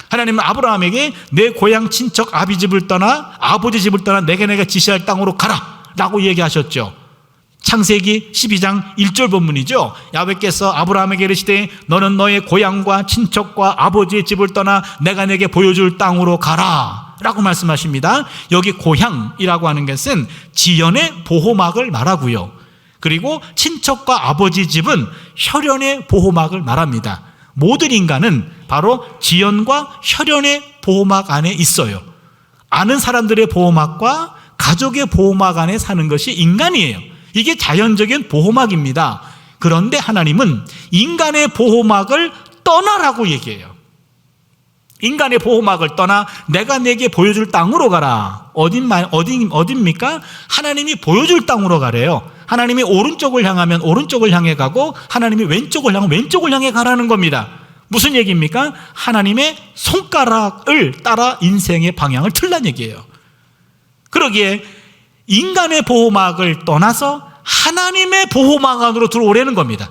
하나님은 아브라함에게 내 고향 친척 아비 집을 떠나 아버지 집을 떠나 내가 지시할 땅으로 가라 라고 얘기하셨죠. 창세기 12장 1절 본문이죠. 야훼께서 아브라함에게 이르시되 너는 너의 고향과 친척과 아버지의 집을 떠나 내가 내게 보여줄 땅으로 가라 라고 말씀하십니다. 여기 고향이라고 하는 것은 지연의 보호막을 말하고요. 그리고 친척과 아버지 집은 혈연의 보호막을 말합니다. 모든 인간은 바로 지연과 혈연의 보호막 안에 있어요. 아는 사람들의 보호막과 가족의 보호막 안에 사는 것이 인간이에요. 이게 자연적인 보호막입니다. 그런데 하나님은 인간의 보호막을 떠나라고 얘기해요. 인간의 보호막을 떠나 내가 내게 보여줄 땅으로 가라. 어딥니까? 하나님이 보여줄 땅으로 가래요. 하나님이 오른쪽을 향하면 오른쪽을 향해 가고 하나님이 왼쪽을 향하면 왼쪽을 향해 가라는 겁니다. 무슨 얘기입니까? 하나님의 손가락을 따라 인생의 방향을 틀란 얘기예요. 그러기에 인간의 보호막을 떠나서 하나님의 보호막 안으로 들어오려는 겁니다.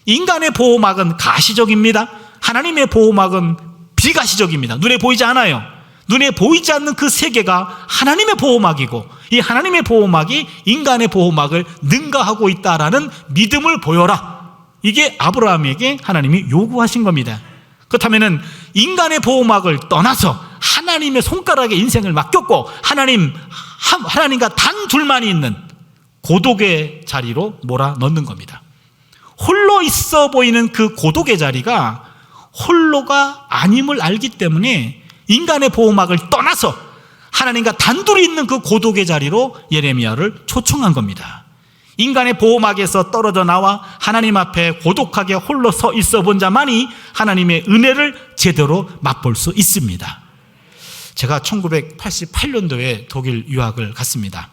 인간의 보호막은 가시적입니다. 하나님의 보호막은 비가시적입니다. 눈에 보이지 않아요. 눈에 보이지 않는 그 세계가 하나님의 보호막이고 이 하나님의 보호막이 인간의 보호막을 능가하고 있다라는 믿음을 보여라. 이게 아브라함에게 하나님이 요구하신 겁니다. 그렇다면 인간의 보호막을 떠나서 하나님의 손가락에 인생을 맡겼고 하나님과 단 둘만이 있는 고독의 자리로 몰아넣는 겁니다. 홀로 있어 보이는 그 고독의 자리가 홀로가 아님을 알기 때문에 인간의 보호막을 떠나서 하나님과 단둘이 있는 그 고독의 자리로 예레미야를 초청한 겁니다. 인간의 보호막에서 떨어져 나와 하나님 앞에 고독하게 홀로 서 있어 본 자만이 하나님의 은혜를 제대로 맛볼 수 있습니다. 제가 1988년도에 독일 유학을 갔습니다.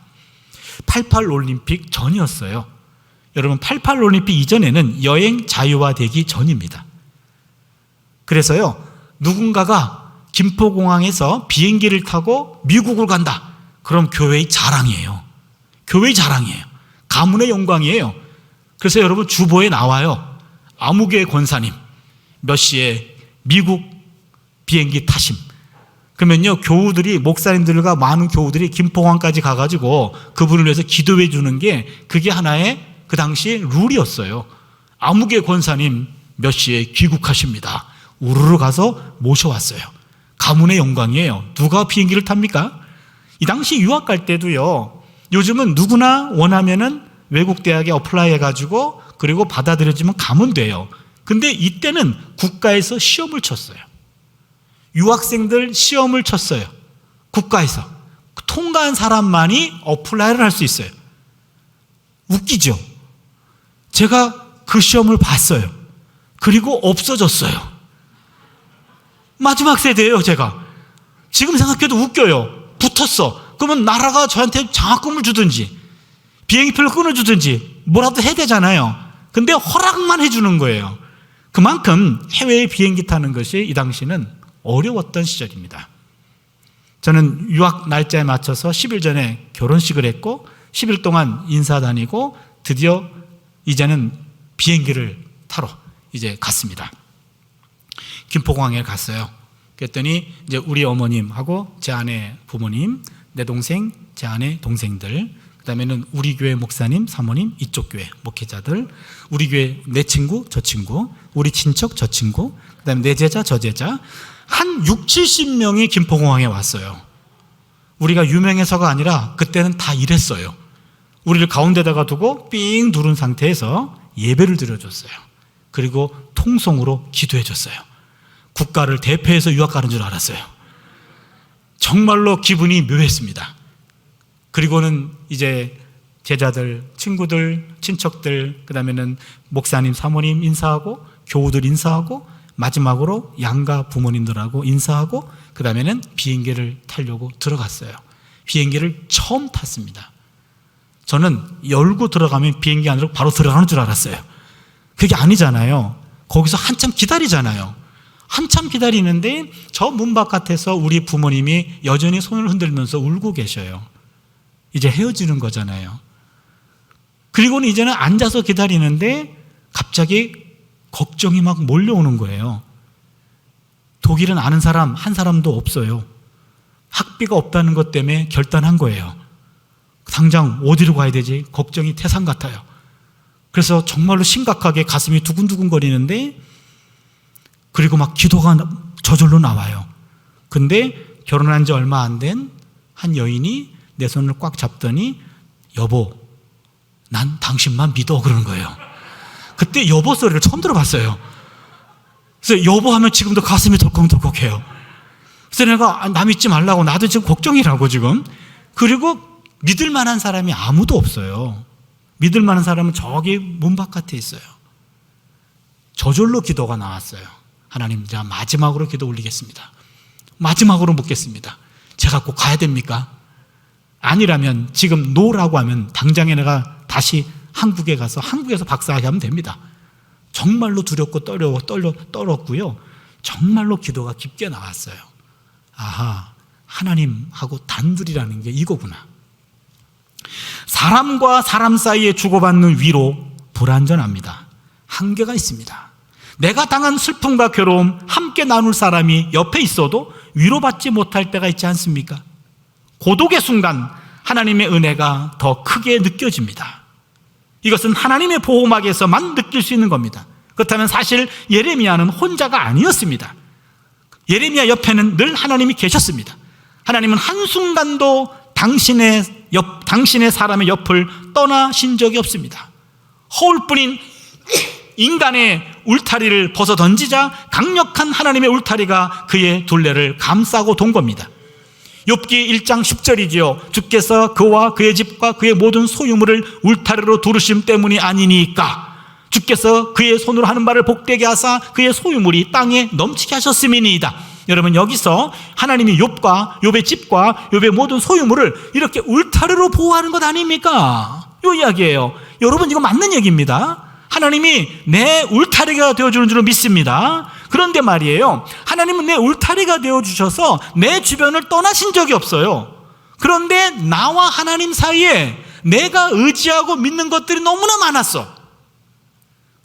88 올림픽 전이었어요. 여러분 88 올림픽 이전에는 여행 자유화되기 전입니다. 그래서요 누군가가 김포공항에서 비행기를 타고 미국을 간다. 그럼 교회의 자랑이에요. 교회의 자랑이에요. 가문의 영광이에요. 그래서 여러분 주보에 나와요. 아무개 권사님 몇 시에 미국 비행기 타심. 그러면요 교우들이 목사님들과 많은 교우들이 김포공항까지 가가지고 그분을 위해서 기도해 주는 게 그게 하나의 그 당시 룰이었어요. 아무개 권사님 몇 시에 귀국하십니다. 우르르 가서 모셔왔어요. 가문의 영광이에요. 누가 비행기를 탑니까? 이 당시 유학 갈 때도요 요즘은 누구나 원하면은 외국 대학에 어플라이 해가지고 그리고 받아들여지면 가면 돼요. 근데 이때는 국가에서 시험을 쳤어요. 유학생들 시험을 쳤어요. 국가에서 통과한 사람만이 어플라이를 할 수 있어요. 웃기죠? 제가 그 시험을 봤어요. 그리고 없어졌어요. 마지막 세대예요. 제가 지금 생각해도 웃겨요. 붙었어. 그러면 나라가 저한테 장학금을 주든지 비행기표를 끊어주든지 뭐라도 해야 되잖아요. 근데 허락만 해주는 거예요. 그만큼 해외에 비행기 타는 것이 이 당시는 어려웠던 시절입니다. 저는 유학 날짜에 맞춰서 10일 전에 결혼식을 했고 10일 동안 인사 다니고 드디어 이제는 비행기를 타러 이제 갔습니다. 김포공항에 갔어요. 그랬더니 이제 우리 어머님하고 제 아내 부모님, 내 동생, 제 아내 동생들, 그다음에는 우리 교회 목사님, 사모님, 이쪽 교회 목회자들, 우리 교회 내 친구, 저 친구, 우리 친척, 저 친구, 그다음에 내 제자, 저 제자 한 6, 70명이 김포공항에 왔어요. 우리가 유명해서가 아니라 그때는 다 이랬어요. 우리를 가운데다가 두고 삥 누른 상태에서 예배를 드려줬어요. 그리고 통성으로 기도해줬어요. 국가를 대표해서 유학 가는 줄 알았어요. 정말로 기분이 묘했습니다. 그리고는 이제 제자들, 친구들, 친척들, 그 다음에는 목사님, 사모님 인사하고 교우들 인사하고 마지막으로 양가 부모님들하고 인사하고 그 다음에는 비행기를 타려고 들어갔어요. 비행기를 처음 탔습니다. 저는 열고 들어가면 비행기 안으로 바로 들어가는 줄 알았어요. 그게 아니잖아요. 거기서 한참 기다리잖아요. 한참 기다리는데 저 문 바깥에서 우리 부모님이 여전히 손을 흔들면서 울고 계셔요. 이제 헤어지는 거잖아요. 그리고는 이제는 앉아서 기다리는데 갑자기 걱정이 막 몰려오는 거예요. 독일은 아는 사람 한 사람도 없어요. 학비가 없다는 것 때문에 결단한 거예요. 당장 어디로 가야 되지? 걱정이 태산 같아요. 그래서 정말로 심각하게 가슴이 두근두근 거리는데, 그리고 막 기도가 저절로 나와요. 근데 결혼한 지 얼마 안 된 한 여인이 내 손을 꽉 잡더니 여보, 난 당신만 믿어, 그러는 거예요. 그때 여보 소리를 처음 들어봤어요. 그래서 여보 하면 지금도 가슴이 덜컹덜컹해요. 그래서 내가 나 믿지 말라고, 나도 지금 걱정이라고 지금. 그리고 믿을 만한 사람이 아무도 없어요. 믿을 만한 사람은 저기 문 바깥에 있어요. 저절로 기도가 나왔어요. 하나님, 제가 마지막으로 기도 올리겠습니다. 마지막으로 묻겠습니다. 제가 꼭 가야 됩니까? 아니라면 지금 노라고 하면 당장에 내가 다시 한국에 가서 한국에서 박사학위 하면 됩니다. 정말로 두렵고 떨었고요. 정말로 기도가 깊게 나왔어요. 아하, 하나님하고 단둘이라는 게 이거구나. 사람과 사람 사이에 주고받는 위로 불완전합니다. 한계가 있습니다. 내가 당한 슬픔과 괴로움 함께 나눌 사람이 옆에 있어도 위로받지 못할 때가 있지 않습니까? 고독의 순간 하나님의 은혜가 더 크게 느껴집니다. 이것은 하나님의 보호막에서만 느낄 수 있는 겁니다. 그렇다면 사실 예레미야는 혼자가 아니었습니다. 예레미야 옆에는 늘 하나님이 계셨습니다. 하나님은 한순간도 당신의 사람의 옆을 떠나신 적이 없습니다. 허울뿐인 인간의 울타리를 벗어 던지자 강력한 하나님의 울타리가 그의 둘레를 감싸고 돈 겁니다. 욥기 1장 10절이지요. 주께서 그와 그의 집과 그의 모든 소유물을 울타리로 두르심 때문이 아니니까 주께서 그의 손으로 하는 바를 복되게 하사 그의 소유물이 땅에 넘치게 하셨음이니이다. 여러분, 여기서 하나님이 욥의 집과 욥의 모든 소유물을 이렇게 울타리로 보호하는 것 아닙니까? 이 이야기예요. 여러분, 이거 맞는 얘기입니다. 하나님이 내 울타리가 되어주는 줄 믿습니다. 그런데 말이에요, 하나님은 내 울타리가 되어주셔서 내 주변을 떠나신 적이 없어요. 그런데 나와 하나님 사이에 내가 의지하고 믿는 것들이 너무나 많았어.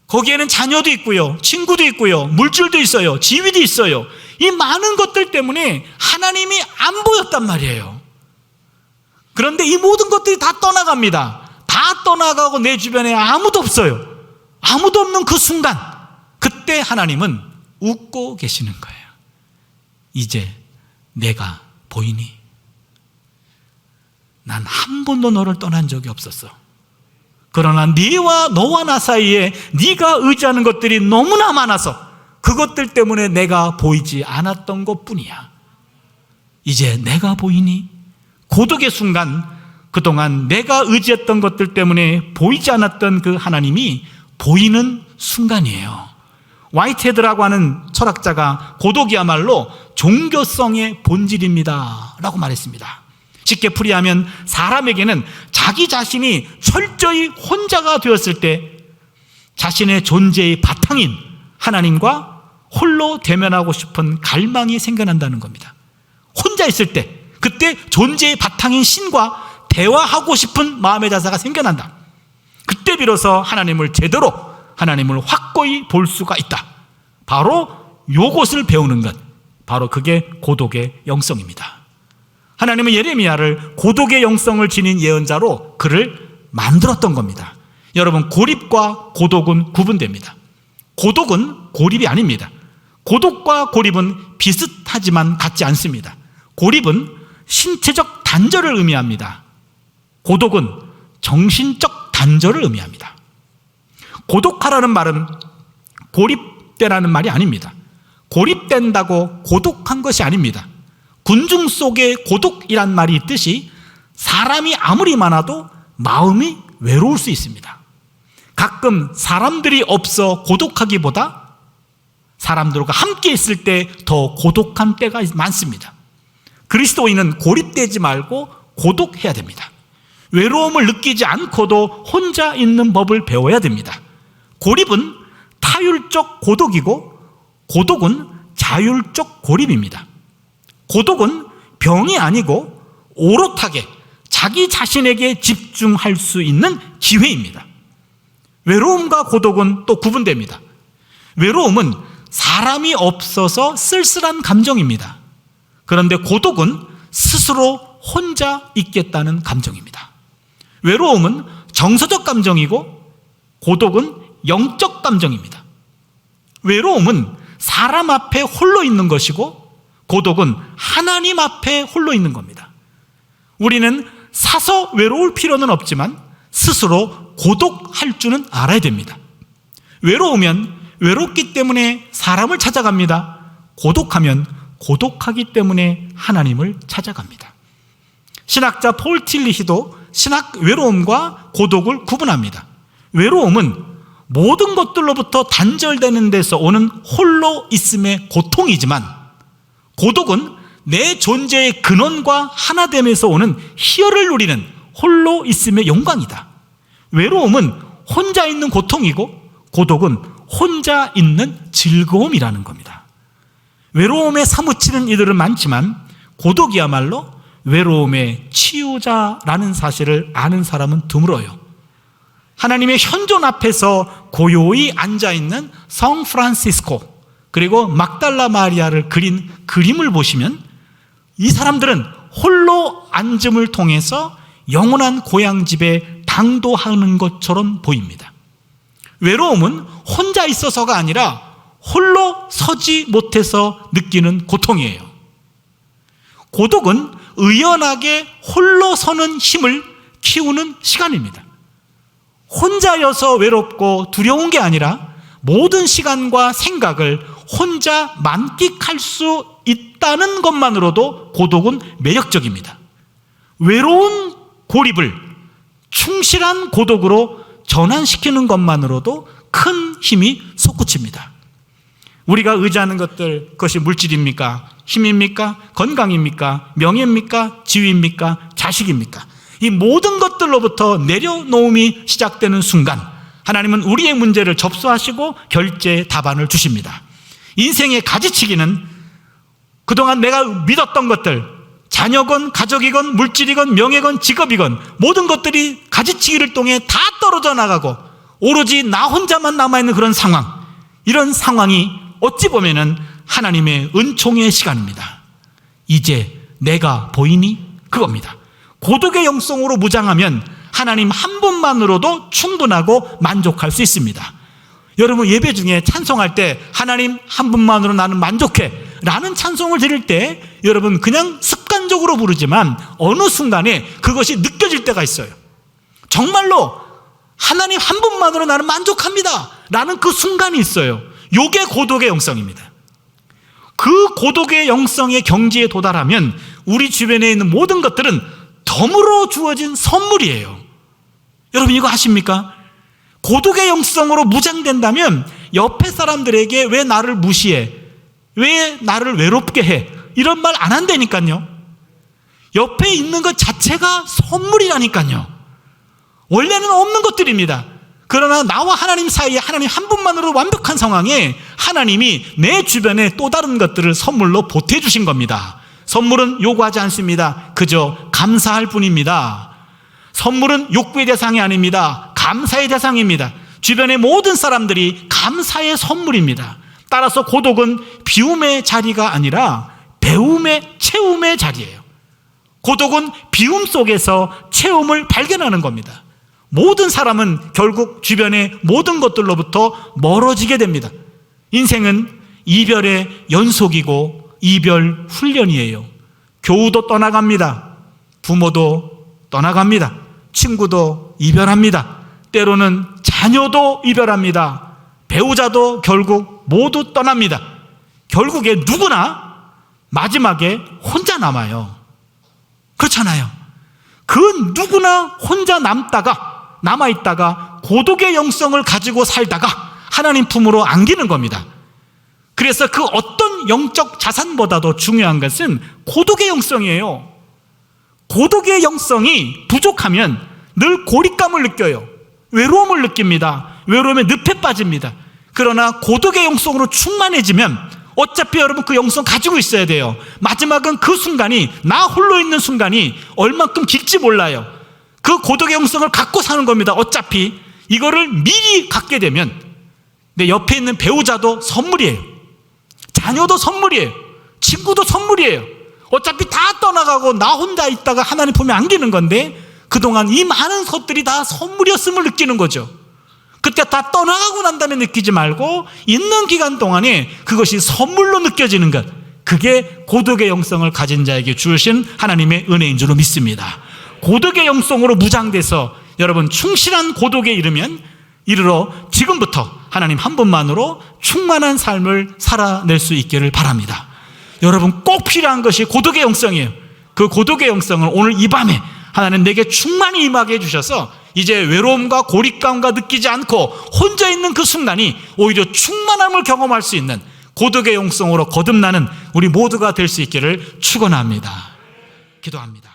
거기에는 자녀도 있고요, 친구도 있고요, 물질도 있어요, 지위도 있어요. 이 많은 것들 때문에 하나님이 안 보였단 말이에요. 그런데 이 모든 것들이 다 떠나갑니다. 다 떠나가고 내 주변에 아무도 없어요. 아무도 없는 그 순간, 그때 하나님은 웃고 계시는 거예요. 이제 내가 보이니? 난 한 번도 너를 떠난 적이 없었어. 그러나 너와 나 사이에 네가 의지하는 것들이 너무나 많아서 그것들 때문에 내가 보이지 않았던 것뿐이야. 이제 내가 보이니? 고독의 순간, 그동안 내가 의지했던 것들 때문에 보이지 않았던 그 하나님이 보이는 순간이에요. 화이트헤드라고 하는 철학자가 고독이야말로 종교성의 본질입니다 라고 말했습니다. 쉽게 풀이하면 사람에게는 자기 자신이 철저히 혼자가 되었을 때 자신의 존재의 바탕인 하나님과 홀로 대면하고 싶은 갈망이 생겨난다는 겁니다. 혼자 있을 때, 그때 존재의 바탕인 신과 대화하고 싶은 마음의 자세가 생겨난다. 그때 비로소 하나님을 제대로, 하나님을 확고히 볼 수가 있다. 바로 요것을 배우는 것, 바로 그게 고독의 영성입니다. 하나님은 예레미야를 고독의 영성을 지닌 예언자로 그를 만들었던 겁니다. 여러분, 고립과 고독은 구분됩니다. 고독은 고립이 아닙니다. 고독과 고립은 비슷하지만 같지 않습니다. 고립은 신체적 단절을 의미합니다. 고독은 정신적 단절을 의미합니다. 고독하라는 말은 고립되라는 말이 아닙니다. 고립된다고 고독한 것이 아닙니다. 군중 속에 고독이란 말이 있듯이 사람이 아무리 많아도 마음이 외로울 수 있습니다. 가끔 사람들이 없어 고독하기보다 사람들과 함께 있을 때 더 고독한 때가 많습니다. 그리스도인은 고립되지 말고 고독해야 됩니다. 외로움을 느끼지 않고도 혼자 있는 법을 배워야 됩니다. 고립은 타율적 고독이고 고독은 자율적 고립입니다. 고독은 병이 아니고 오롯하게 자기 자신에게 집중할 수 있는 기회입니다. 외로움과 고독은 또 구분됩니다. 외로움은 사람이 없어서 쓸쓸한 감정입니다. 그런데 고독은 스스로 혼자 있겠다는 감정입니다. 외로움은 정서적 감정이고 고독은 영적 감정입니다. 외로움은 사람 앞에 홀로 있는 것이고 고독은 하나님 앞에 홀로 있는 겁니다. 우리는 사서 외로울 필요는 없지만 스스로 고독할 줄은 알아야 됩니다. 외로우면 외롭기 때문에 사람을 찾아갑니다. 고독하면 고독하기 때문에 하나님을 찾아갑니다. 신학자 폴 틸리히도 신학 외로움과 고독을 구분합니다. 외로움은 모든 것들로부터 단절되는 데서 오는 홀로 있음의 고통이지만 고독은 내 존재의 근원과 하나됨에서 오는 희열을 누리는 홀로 있음의 영광이다. 외로움은 혼자 있는 고통이고 고독은 혼자 있는 즐거움이라는 겁니다. 외로움에 사무치는 이들은 많지만 고독이야말로 외로움의 치유자라는 사실을 아는 사람은 드물어요. 하나님의 현존 앞에서 고요히 앉아있는 성 프란시스코 그리고 막달라 마리아를 그린 그림을 보시면 이 사람들은 홀로 앉음을 통해서 영원한 고향집에 당도하는 것처럼 보입니다. 외로움은 혼자 있어서가 아니라 홀로 서지 못해서 느끼는 고통이에요. 고독은 의연하게 홀로 서는 힘을 키우는 시간입니다. 혼자여서 외롭고 두려운 게 아니라 모든 시간과 생각을 혼자 만끽할 수 있다는 것만으로도 고독은 매력적입니다. 외로운 고립을 충실한 고독으로 전환시키는 것만으로도 큰 힘이 솟구칩니다. 우리가 의지하는 것들, 그것이 물질입니까? 힘입니까? 건강입니까? 명예입니까? 지위입니까? 자식입니까? 이 모든 것들로부터 내려놓음이 시작되는 순간 하나님은 우리의 문제를 접수하시고 결제의 답안을 주십니다. 인생의 가지치기는 그동안 내가 믿었던 것들, 자녀건 가족이건 물질이건 명예건 직업이건 모든 것들이 가지치기를 통해 다 떨어져 나가고 오로지 나 혼자만 남아있는 그런 상황, 이런 상황이 어찌 보면은 하나님의 은총의 시간입니다. 이제 내가 보이니? 그겁니다. 고독의 영성으로 무장하면 하나님 한 분만으로도 충분하고 만족할 수 있습니다. 여러분 예배 중에 찬송할 때 하나님 한 분만으로 나는 만족해 라는 찬송을 드릴 때 여러분 그냥 습관적으로 부르지만 어느 순간에 그것이 느껴질 때가 있어요. 정말로 하나님 한 분만으로 나는 만족합니다 라는 그 순간이 있어요. 이게 고독의 영성입니다. 그 고독의 영성의 경지에 도달하면 우리 주변에 있는 모든 것들은 덤으로 주어진 선물이에요. 여러분 이거 아십니까? 고독의 영성으로 무장된다면 옆에 사람들에게 왜 나를 무시해? 왜 나를 외롭게 해? 이런 말 안 한다니까요. 옆에 있는 것 자체가 선물이라니까요. 원래는 없는 것들입니다. 그러나 나와 하나님 사이에 하나님 한 분만으로 완벽한 상황에 하나님이 내 주변에 또 다른 것들을 선물로 보태주신 겁니다. 선물은 요구하지 않습니다. 그저 감사할 뿐입니다. 선물은 욕구의 대상이 아닙니다. 감사의 대상입니다. 주변의 모든 사람들이 감사의 선물입니다. 따라서 고독은 비움의 자리가 아니라 배움의 채움의 자리예요. 고독은 비움 속에서 채움을 발견하는 겁니다. 모든 사람은 결국 주변의 모든 것들로부터 멀어지게 됩니다. 인생은 이별의 연속이고 이별 훈련이에요. 교우도 떠나갑니다. 부모도 떠나갑니다. 친구도 이별합니다. 때로는 자녀도 이별합니다. 배우자도 결국 모두 떠납니다. 결국에 누구나 마지막에 혼자 남아요. 그렇잖아요. 그 누구나 혼자 남아있다가 고독의 영성을 가지고 살다가 하나님 품으로 안기는 겁니다. 그래서 그 어떤 영적 자산보다도 중요한 것은 고독의 영성이에요. 고독의 영성이 부족하면 늘 고립감을 느껴요. 외로움을 느낍니다. 외로움에 늪에 빠집니다. 그러나 고독의 영성으로 충만해지면 어차피 여러분 그 영성 가지고 있어야 돼요. 마지막은 그 순간이, 나 홀로 있는 순간이 얼만큼 길지 몰라요. 그 고독의 영성을 갖고 사는 겁니다. 어차피 이거를 미리 갖게 되면 내 옆에 있는 배우자도 선물이에요. 자녀도 선물이에요. 친구도 선물이에요. 어차피 다 떠나가고 나 혼자 있다가 하나님 품에 안기는 건데 그동안 이 많은 것들이 다 선물이었음을 느끼는 거죠. 그때 다 떠나가고 난 다음에 느끼지 말고 있는 기간 동안에 그것이 선물로 느껴지는 것, 그게 고독의 영성을 가진 자에게 주신 하나님의 은혜인 줄로 믿습니다. 고독의 영성으로 무장돼서 여러분 충실한 고독에 이르러 지금부터 하나님 한 분만으로 충만한 삶을 살아낼 수 있기를 바랍니다. 여러분 꼭 필요한 것이 고독의 영성이에요. 그 고독의 영성을 오늘 이 밤에 하나님 내게 충만히 임하게 해주셔서 이제 외로움과 고립감과 느끼지 않고 혼자 있는 그 순간이 오히려 충만함을 경험할 수 있는 고독의 영성으로 거듭나는 우리 모두가 될 수 있기를 축원합니다. 기도합니다.